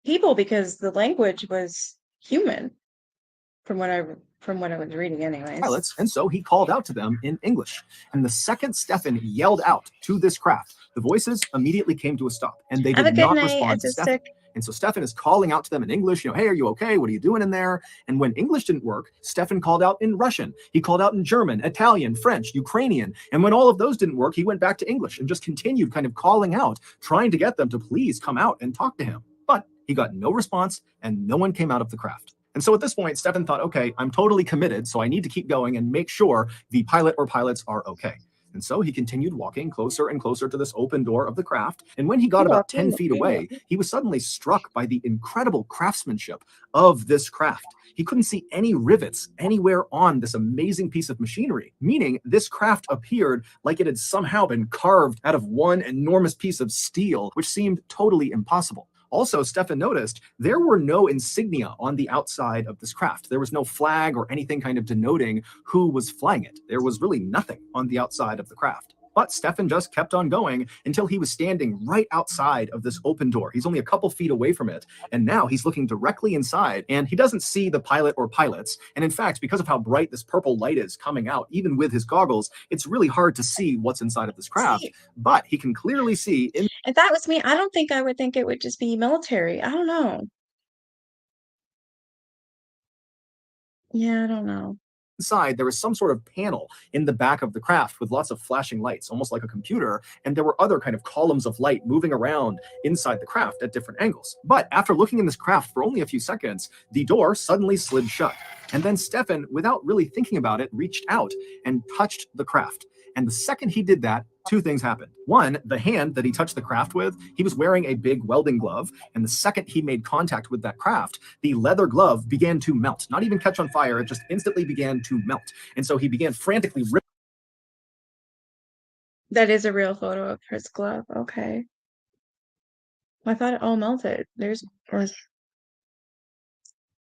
people because the language was human from what I was reading anyways. Pilots, and so he called out to them in English. And the second Stefan yelled out to this craft, the voices immediately came to a stop, and they did not respond to Stefan. And so Stefan is calling out to them in English, you know, hey, are you okay? What are you doing in there? And when English didn't work, Stefan called out in Russian. He called out in German, Italian, French, Ukrainian. And when all of those didn't work, he went back to English and just continued kind of calling out, trying to get them to please come out and talk to him. But he got no response, and no one came out of the craft. And so at this point, Stefan thought, okay, I'm totally committed, so I need to keep going and make sure the pilot or pilots are okay. And so he continued walking closer and closer to this open door of the craft. And when he got about 10 feet away, he was suddenly struck by the incredible craftsmanship of this craft. He couldn't see any rivets anywhere on this amazing piece of machinery, meaning this craft appeared like it had somehow been carved out of one enormous piece of steel, which seemed totally impossible. Also, Stefan noticed there were no insignia on the outside of this craft. There was no flag or anything kind of denoting who was flying it. There was really nothing on the outside of the craft. But Stefan just kept on going until he was standing right outside of this open door. He's only a couple feet away from it. And now he's looking directly inside, and he doesn't see the pilot or pilots. And in fact, because of how bright this purple light is coming out, even with his goggles, it's really hard to see what's inside of this craft. But he can clearly see... If that was me, I don't think I would think it would just be military. I don't know. Yeah, I don't know. Inside, there was some sort of panel in the back of the craft with lots of flashing lights, almost like a computer, and there were other kind of columns of light moving around inside the craft at different angles. But after looking in this craft for only a few seconds, the door suddenly slid shut. And then Stefan, without really thinking about it, reached out and touched the craft. And the second he did that, two things happened. One, the hand that he touched the craft with, he was wearing a big welding glove. And the second he made contact with that craft, the leather glove began to melt. Not even catch on fire, it just instantly began to melt. And so he began frantically ripping. That is a real photo of his glove. Okay. I thought it all melted.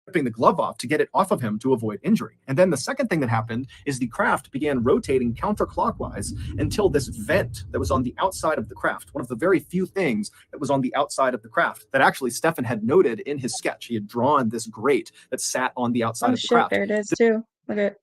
ripping the glove off to get it off of him to avoid injury. And then the second thing that happened is the craft began rotating counterclockwise until this vent that was on the outside of the craft, one of the very few things that was on the outside of the craft that actually Stefan had noted in his sketch. He had drawn this grate that sat on the outside of the craft. There it is too. Look at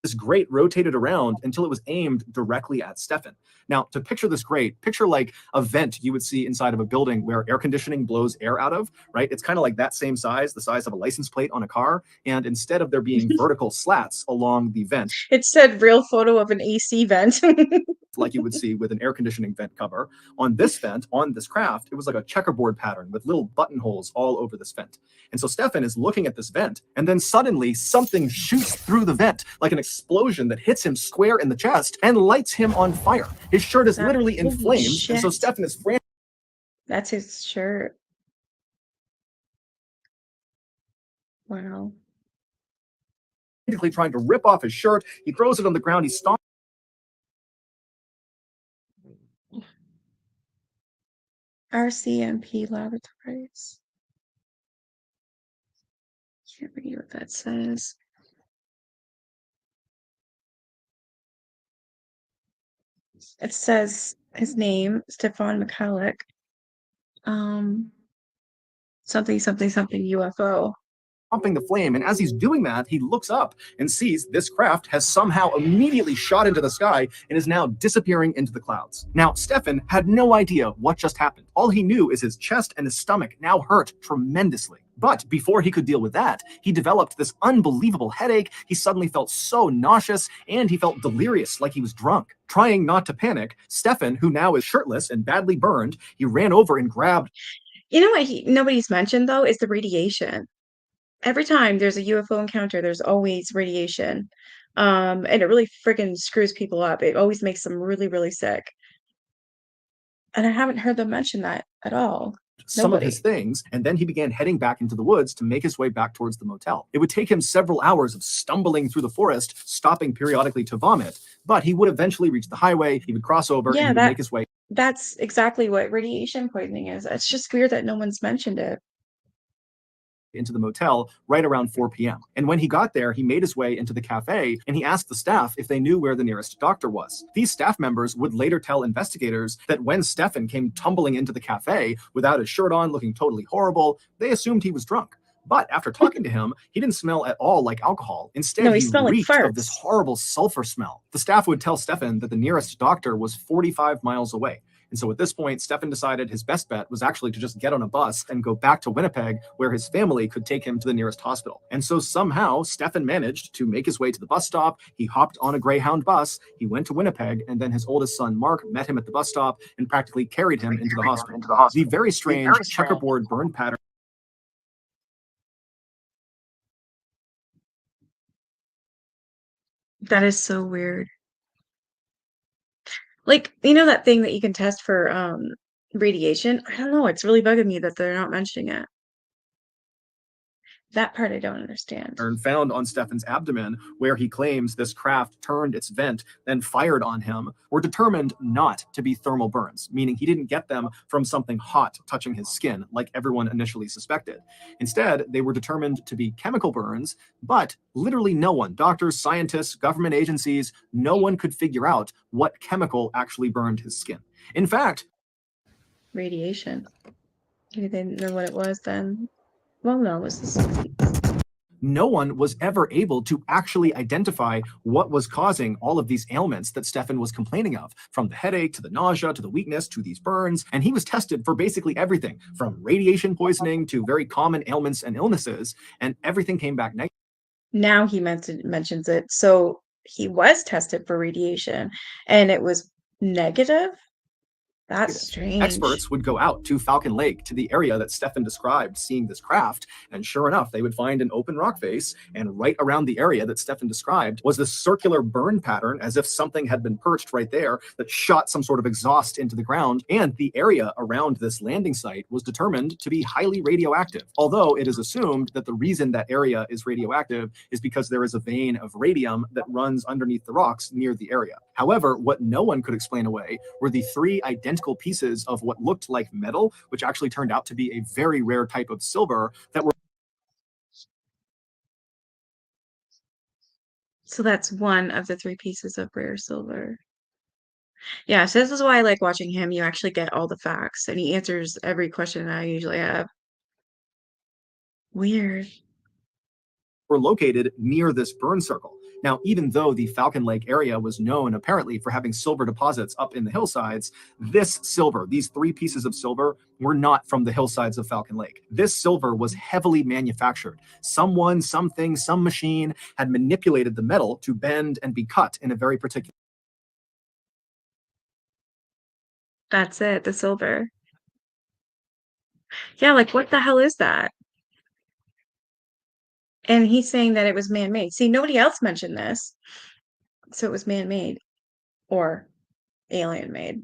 this grate rotated around until it was aimed directly at Stefan. Now, to picture this grate, picture like a vent you would see inside of a building where air conditioning blows air out of, right? It's kind of like that same size, the size of a license plate on a car. And instead of there being vertical slats along the vent, it said real photo of an AC vent. like you would see with an air conditioning vent cover. On this vent, on this craft, it was like a checkerboard pattern with little buttonholes all over this vent. And so Stefan is looking at this vent, and then suddenly something shoots through the vent, like an explosion that hits him square in the chest and lights him on fire. His shirt is literally in flames, and so Stefan is frantic. That's his shirt. Wow. Frantically trying to rip off his shirt. He throws it on the ground. He stomps. RCMP Laboratories. Can't read what that says. It says his name, Stehan Michkalak. Something UFO. Pumping the flame, and as he's doing that, he looks up and sees this craft has somehow immediately shot into the sky and is now disappearing into the clouds. Now, Stefan had no idea what just happened. All he knew is his chest and his stomach now hurt tremendously. But before he could deal with that, he developed this unbelievable headache. He suddenly felt so nauseous, and he felt delirious, like he was drunk. Trying not to panic, Stefan, who now is shirtless and badly burned, he ran over and grabbed. You know what nobody's mentioned, though, is the radiation. Every time there's a UFO encounter, there's always radiation. And it really freaking screws people up. It always makes them really, really sick. And I haven't heard them mention that at all. Some of his things, and then he began heading back into the woods to make his way back towards the motel. It would take him several hours of stumbling through the forest, stopping periodically to vomit, but he would eventually reach the highway. He would cross over and he would make his way. That's exactly what radiation poisoning is. It's just weird that no one's mentioned it. Into the motel right around 4 p.m. And when he got there, he made his way into the cafe and he asked the staff if they knew where the nearest doctor was. These staff members would later tell investigators that when Stefan came tumbling into the cafe without his shirt on, looking totally horrible, they assumed he was drunk. But after talking to him, he didn't smell at all like alcohol. Instead, he reeked of this horrible sulfur smell. The staff would tell Stefan that the nearest doctor was 45 miles away. And so at this point, Stefan decided his best bet was actually to just get on a bus and go back to Winnipeg, where his family could take him to the nearest hospital. And so somehow Stefan managed to make his way to the bus stop. He hopped on a Greyhound bus. He went to Winnipeg, and then his oldest son, Mark, met him at the bus stop and practically carried him into the hospital. The very strange checkerboard burn pattern. That is so weird. Like, you know that thing that you can test for radiation? I don't know, it's really bugging me that they're not mentioning it. That part I don't understand. Found on Stefan's abdomen, where he claims this craft turned its vent, then fired on him, were determined not to be thermal burns, meaning he didn't get them from something hot touching his skin, like everyone initially suspected. Instead, they were determined to be chemical burns, but literally no one, doctors, scientists, government agencies, no one could figure out what chemical actually burned his skin. In fact, radiation. Maybe they didn't know what it was then. Well, no, it was the 60s. No one was ever able to actually identify what was causing all of these ailments that Stefan was complaining of, from the headache to the nausea to the weakness to these burns. And he was tested for basically everything, from radiation poisoning to very common ailments and illnesses, and everything came back negative. Now he mentions it. So he was tested for radiation and it was negative? That's strange. Experts would go out to Falcon Lake, to the area that Stefan described, seeing this craft, and sure enough, they would find an open rock face, and right around the area that Stefan described was this circular burn pattern, as if something had been perched right there that shot some sort of exhaust into the ground, and the area around this landing site was determined to be highly radioactive, although it is assumed that the reason that area is radioactive is because there is a vein of radium that runs underneath the rocks near the area. However, what no one could explain away were the three identical identical pieces of what looked like metal, which actually turned out to be a very rare type of silver that were. So that's one of the 3 pieces of rare silver. Yeah, so this is why I like watching him. You actually get all the facts, and he answers every question I usually have. Weird. Were located near this burn circle. Now, even though the Falcon Lake area was known apparently for having silver deposits up in the hillsides, this silver, these 3 pieces of silver, were not from the hillsides of Falcon Lake. This silver was heavily manufactured. Someone, something, some machine had manipulated the metal to bend and be cut in a very particular. That's it, the silver. Yeah, like what the hell is that? And he's saying that it was man-made. See, nobody else mentioned this. So it was man-made or alien-made.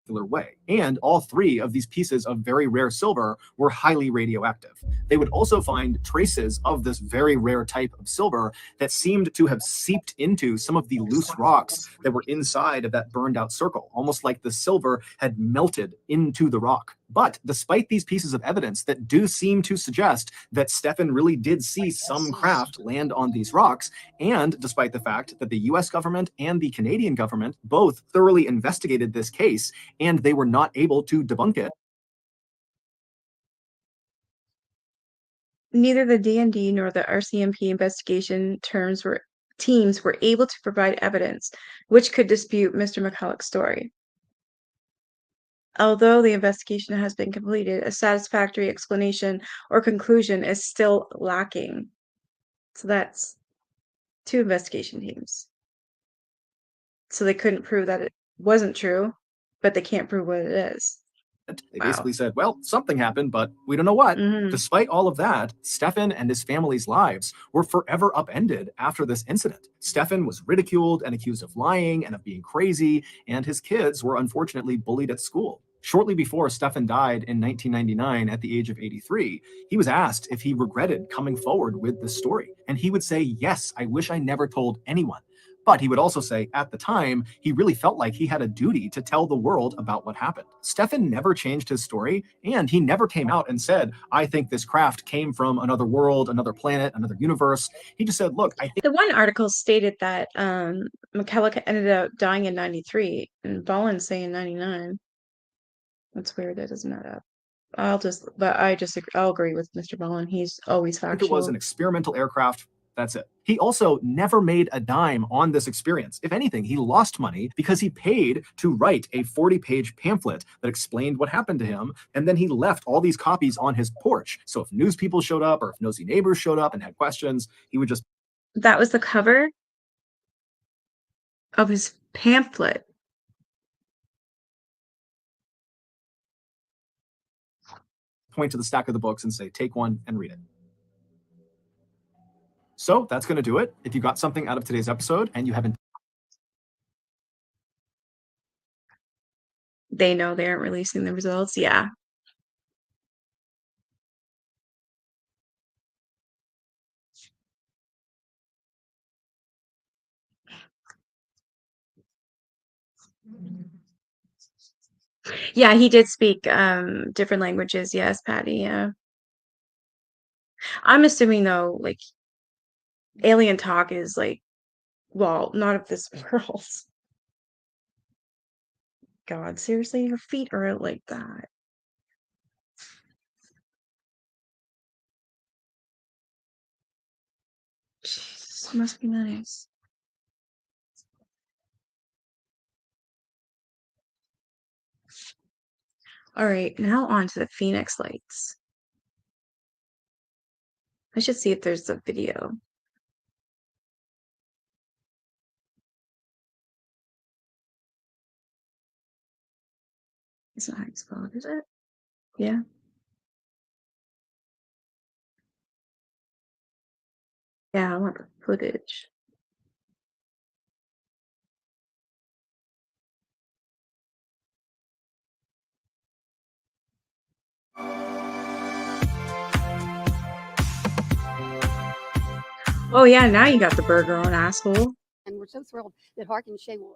Way. And all 3 of these pieces of very rare silver were highly radioactive. They would also find traces of this very rare type of silver that seemed to have seeped into some of the loose rocks that were inside of that burned out circle, almost like the silver had melted into the rock. But despite these pieces of evidence that do seem to suggest that Stefan really did see some craft land on these rocks, and despite the fact that the US government and the Canadian government both thoroughly investigated this case and they were not able to debunk it. Neither the D&D nor the RCMP investigation teams were able to provide evidence which could dispute Mr. Michkalak's story. Although the investigation has been completed, a satisfactory explanation or conclusion is still lacking. So that's 2 investigation teams. So they couldn't prove that it wasn't true, but they can't prove what it is. They basically said, well, something happened, but we don't know what. Mhm. Despite all of that, Stefan and his family's lives were forever upended after this incident. Stefan was ridiculed and accused of lying and of being crazy, and his kids were unfortunately bullied at school. Shortly before Stefan died in 1999 at the age of 83, he was asked if he regretted coming forward with this story. And he would say, yes, I wish I never told anyone. But he would also say, at the time, he really felt like he had a duty to tell the world about what happened. Stefan never changed his story, and he never came out and said, I think this craft came from another world, another planet, another universe. He just said, look, I think. The one article stated that Michkalak ended up dying in 93, and Ballin's saying 99. That's weird. That doesn't add up. I'll agree with Mr. Ballin. He's always factual. It was an experimental aircraft. That's it. He also never made a dime on this experience. If anything, he lost money because he paid to write a 40-page pamphlet that explained what happened to him, and then he left all these copies on his porch. So if news people showed up or if nosy neighbors showed up and had questions, he would just. That was the cover of his pamphlet. Point to the stack of the books and say, take one and read it. So that's going to do it. If you got something out of today's episode and you haven't. They know they aren't releasing the results. Yeah. Yeah, he did speak different languages. Yes, Patty. Yeah. I'm assuming though, like alien talk is like, well, not of this world. God, seriously, your feet are out like that. Jesus, must be nice. All right, now on to the Phoenix Lights. I should see if there's a video. It's not how you spell it, is it? Yeah. Yeah, I want the footage. Oh yeah, now you got the burger on, asshole. And we're so thrilled that Hark and Shay will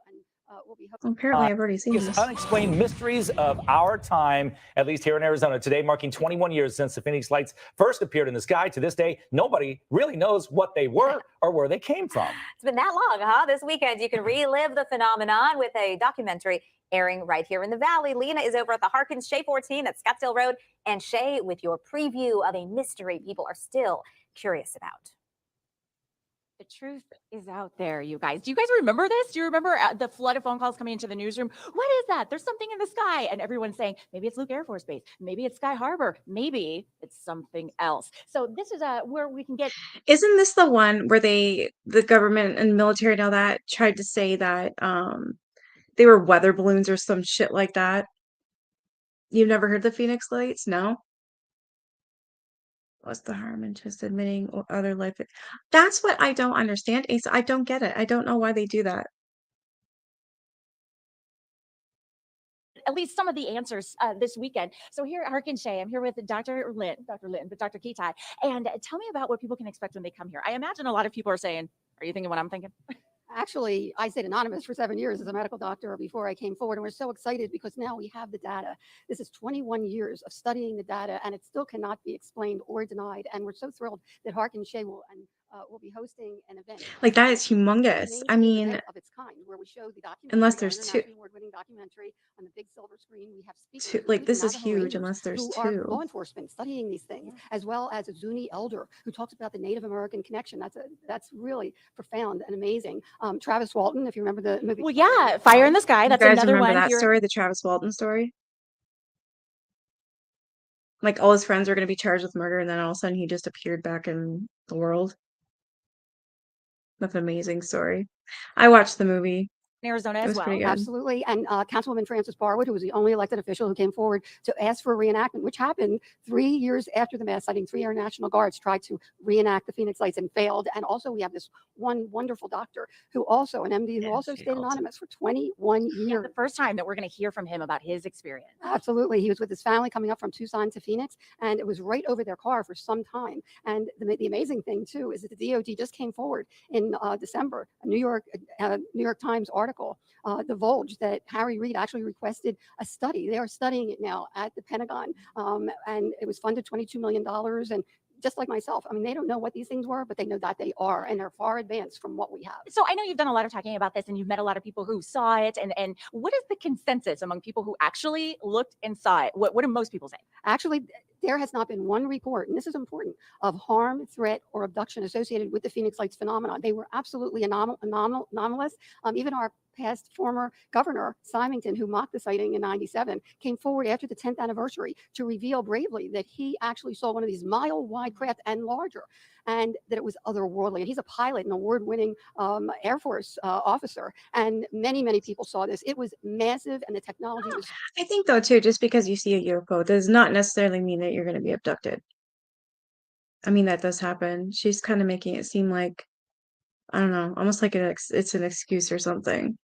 will be Apparently, I've already seen this. Unexplained mysteries of our time, at least here in Arizona today, marking 21 years since the Phoenix Lights first appeared in the sky. To this day, nobody really knows what they were or where they came from. It's been that long, huh? This weekend, you can relive the phenomenon with a documentary airing right here in the Valley. Lena is over at the Harkins Shea 14 at Scottsdale Road, and Shay with your preview of a mystery people are still curious about. The truth is out there, you guys. Do you guys remember this? Do you remember the flood of phone calls coming into the newsroom? What is that? There's something in the sky. And everyone's saying, maybe it's Luke Air Force Base. Maybe it's Sky Harbor. Maybe it's something else. So this is where we can get. Isn't this the one where the government and military and all that tried to say that they were weather balloons or some shit like that? You've never heard the Phoenix Lights? No? What's the harm in just admitting other life? That's what I don't understand, Ace. I don't get it. I don't know why they do that. At least some of the answers this weekend. So here at Harkins Shea, I'm here with Dr. Kitai. And tell me about what people can expect when they come here. I imagine a lot of people are saying, are you thinking what I'm thinking? Actually, I stayed anonymous for 7 years as a medical doctor before I came forward, and we're so excited because now we have the data. This is 21 years of studying the data, and it still cannot be explained or denied. And we're so thrilled that Harkins Shea will be hosting an event. Like, that is humongous. I mean, of its kind, where we show the unless there's two. Award-winning documentary on the big silver screen. We have speakers Like, this is Navajo huge Rangers unless there's who are two. law enforcement studying these things, as well as a Zuni elder who talks about the Native American connection. That's really profound and amazing. Travis Walton, if you remember the movie. Well, yeah, Fire in the Sky. That's You guys another remember one that here. story, the Travis Walton story? Like, all his friends were going to be charged with murder, and then all of a sudden he just appeared back in the world. That's an amazing story. I watched the movie. In Arizona It as was well. pretty good. Absolutely. And Councilwoman Frances Barwood, who was the only elected official who came forward to ask for a reenactment, which happened 3 years after the mass sighting. 3 Air National Guards tried to reenact the Phoenix Lights and failed. And also we have this one wonderful doctor who also, an MD, who also stayed anonymous for 21 years. Yeah, the first time that we're going to hear from him about his experience. Absolutely. He was with his family coming up from Tucson to Phoenix, and it was right over their car for some time. And the amazing thing, too, is that the DOD just came forward in December, a New York Times article, divulged that Harry Reid actually requested a study. They are studying it now at the Pentagon, and it was funded $22 million. And just like myself, I mean, they don't know what these things were, but they know that they are, and they're far advanced from what we have. So I know you've done a lot of talking about this, and you've met a lot of people who saw it. And what is the consensus among people who actually looked and saw it? What do most people say? Actually, there has not been one report, and this is important, of harm, threat, or abduction associated with the Phoenix Lights phenomenon. They were absolutely anomalous. Even our past former governor, Symington, who mocked the sighting in '97, came forward after the 10th anniversary to reveal bravely that he actually saw one of these mile-wide craft and larger, and that it was otherworldly. And he's a pilot, an award-winning Air Force officer, and many, many people saw this. It was massive, and the technology was... I think, though, too, just because you see a UFO does not necessarily mean that you're going to be abducted. I mean, that does happen. She's kind of making it seem like, I don't know, almost like it's an excuse or something.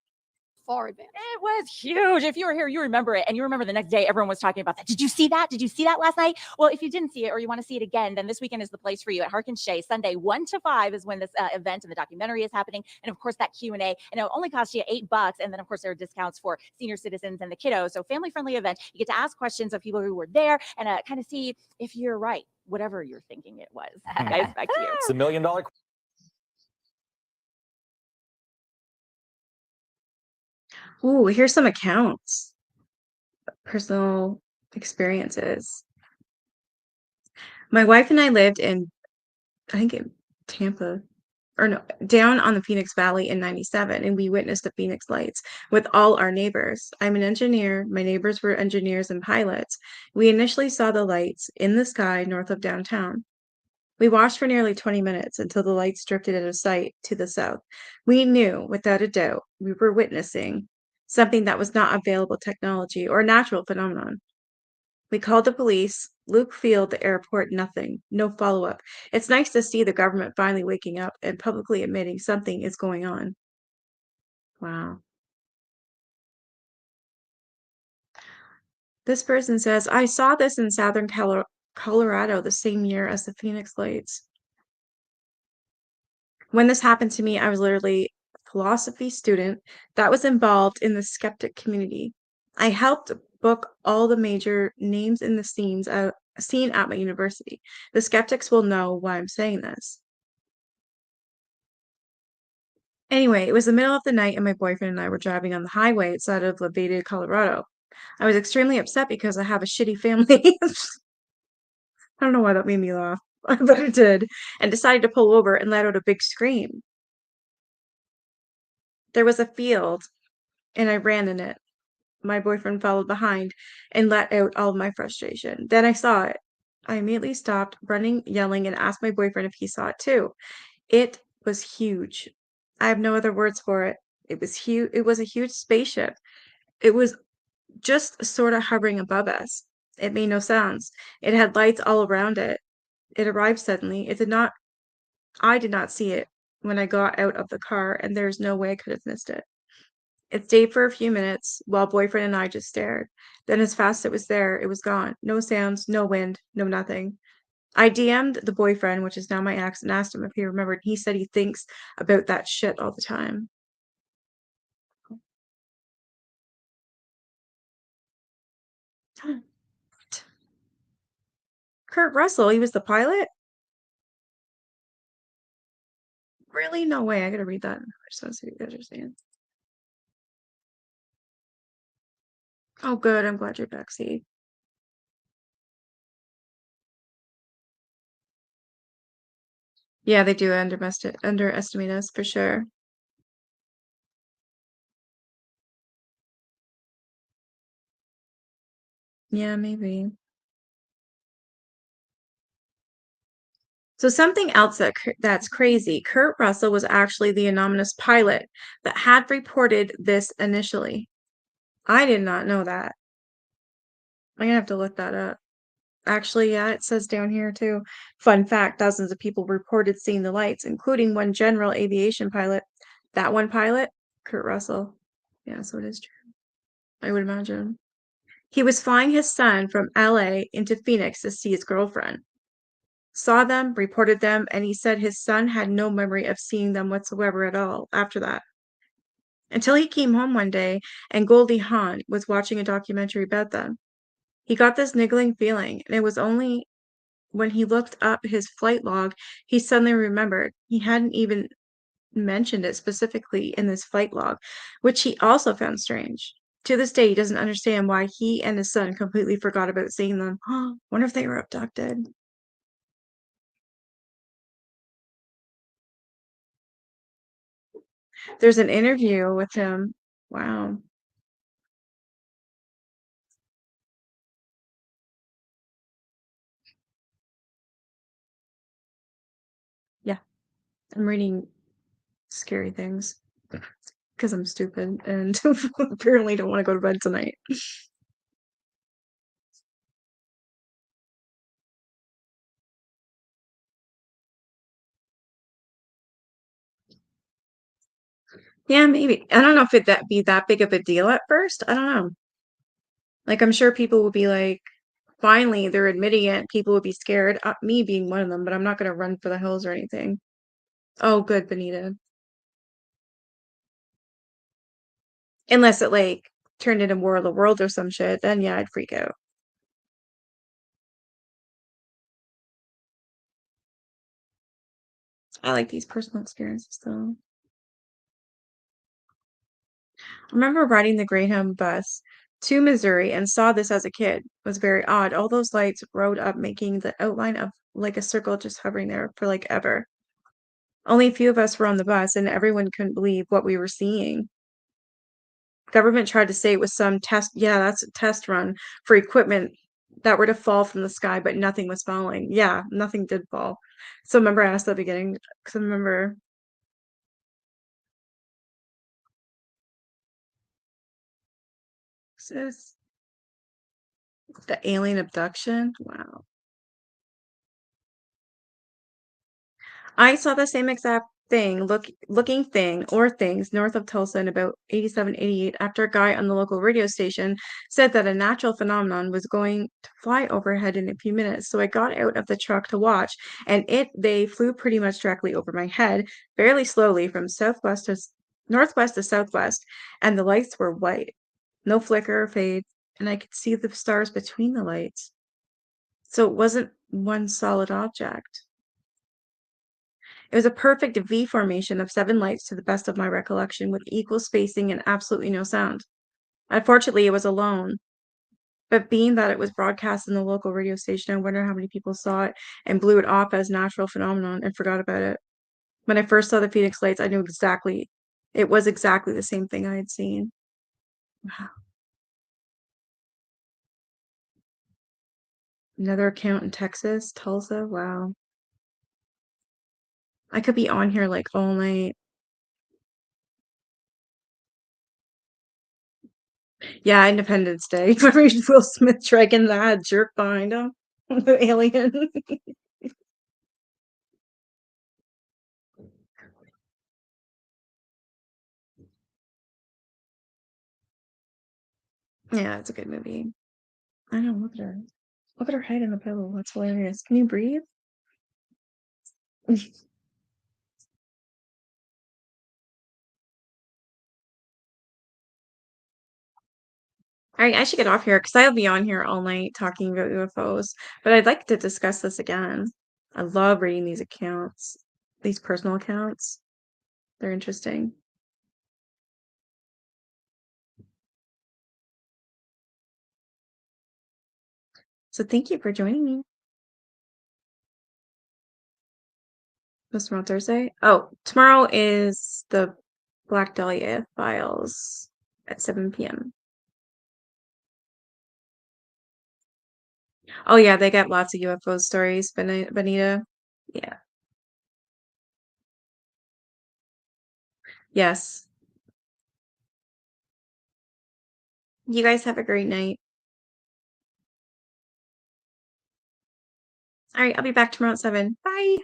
Far advanced. It was huge. If you were here, you remember it. And you remember the next day, everyone was talking about that. Did you see that? Did you see that last night? Well, if you didn't see it or you want to see it again, then this weekend is the place for you at Harkins Shea. Sunday, 1 to 5 is when this event and the documentary is happening. And of course, that Q&A. And it'll only cost you $8. And then, of course, there are discounts for senior citizens and the kiddos. So family-friendly event. You get to ask questions of people who were there and kind of see if you're right, whatever you're thinking it was. Guys, back to you. It's $1 million. Ooh, here's some accounts. Personal experiences. My wife and I lived in, I think, in Tampa, or no, down on the Phoenix Valley in '97, and we witnessed the Phoenix Lights with all our neighbors. I'm an engineer. My neighbors were engineers and pilots. We initially saw the lights in the sky north of downtown. We watched for nearly 20 minutes until the lights drifted out of sight to the south. We knew, without a doubt, we were witnessing something that was not available technology or a natural phenomenon. We called the police, Luke Field, the airport, nothing, no follow-up. It's nice to see the government finally waking up and publicly admitting something is going on. Wow. This person says, I saw this in southern Colorado the same year as the Phoenix Lights. When this happened to me, I was literally philosophy student that was involved in the skeptic community. I helped book all the major names in the scene at my university. The skeptics will know why I'm saying this. Anyway, it was the middle of the night and my boyfriend and I were driving on the highway outside of Levada, Colorado. I was extremely upset because I have a shitty family. I don't know why that made me laugh, but it did, and decided to pull over and let out a big scream. There was a field, and I ran in it. My boyfriend followed behind and let out all of my frustration. Then I saw it. I immediately stopped running, yelling, and asked my boyfriend if he saw it too. It was huge. I have no other words for it. It was huge. It was a huge spaceship. It was just sort of hovering above us. It made no sounds. It had lights all around it. It arrived suddenly. I did not see it when I got out of the car, and there's no way I could have missed it. It stayed for a few minutes while boyfriend and I just stared. Then as fast as it was there, it was gone. No sounds, no wind, no nothing. I DM'd the boyfriend, which is now my ex, and asked him if he remembered. He said he thinks about that shit all the time. Kurt Russell, he was the pilot? Really? No way. I gotta read that. I just want to see what you guys are saying. Oh, good. I'm glad you're back, see. Yeah, they do underestimate us for sure. Yeah, maybe. So something else that's crazy. Kurt Russell was actually the anonymous pilot that had reported this initially. I did not know that. I'm gonna have to look that up. Actually, yeah, it says down here too. Fun fact, dozens of people reported seeing the lights, including one general aviation pilot. That one pilot, Kurt Russell. Yeah, so it is true. I would imagine. He was flying his son from LA into Phoenix to see his girlfriend. Saw them, reported them, and he said his son had no memory of seeing them whatsoever at all after that. Until he came home one day and Goldie Hawn was watching a documentary about them. He got this niggling feeling, and it was only when he looked up his flight log he suddenly remembered. He hadn't even mentioned it specifically in this flight log, which he also found strange. To this day, he doesn't understand why he and his son completely forgot about seeing them. Wonder if they were abducted. There's an interview with him. Wow. Yeah, I'm reading scary things because I'm stupid and apparently don't want to go to bed tonight. Yeah, maybe. I don't know if that be that big of a deal at first. I don't know. Like, I'm sure people will be like, finally, they're admitting it. People would be scared. Me being one of them, but I'm not going to run for the hills or anything. Oh, good, Benita. Unless it like turned into War of the World or some shit, then yeah, I'd freak out. I like these personal experiences though. I remember riding the Greyhound bus to Missouri and saw this as a kid. It was very odd. All those lights rode up, making the outline of like a circle just hovering there for like ever. Only a few of us were on the bus, and everyone couldn't believe what we were seeing. Government tried to say it was some test. Yeah, that's a test run for equipment that were to fall from the sky, but nothing was falling. Yeah, nothing did fall. So remember I asked at the beginning, because I remember this the alien abduction. Wow. I saw the same exact looking thing or things north of Tulsa in about 87, 88 after a guy on the local radio station said that a natural phenomenon was going to fly overhead in a few minutes. So I got out of the truck to watch, and they flew pretty much directly over my head, fairly slowly from southwest to northwest to southwest, and the lights were white. No flicker or fade, and I could see the stars between the lights. So it wasn't one solid object. It was a perfect V formation of 7 lights to the best of my recollection, with equal spacing and absolutely no sound. Unfortunately, it was alone. But being that it was broadcast in the local radio station, I wonder how many people saw it and blew it off as natural phenomenon and forgot about it. When I first saw the Phoenix Lights, I knew exactly it was exactly the same thing I had seen. Wow. Another account in Texas, Tulsa. Wow. I could be on here like all night. Yeah, Independence Day. Will Smith dragging that jerk behind him. The alien. Yeah, it's a good movie. I know, look at her. Look at her head in the pillow. That's hilarious. Can you breathe? Alright, I should get off here because I'll be on here all night talking about UFOs. But I'd like to discuss this again. I love reading these accounts, these personal accounts. They're interesting. So thank you for joining me. What's tomorrow, Thursday? Oh, tomorrow is the Black Dahlia Files at 7 p.m. Oh yeah, they got lots of UFO stories, Benita. Yeah. Yes. You guys have a great night. All right, I'll be back tomorrow at 7. Bye.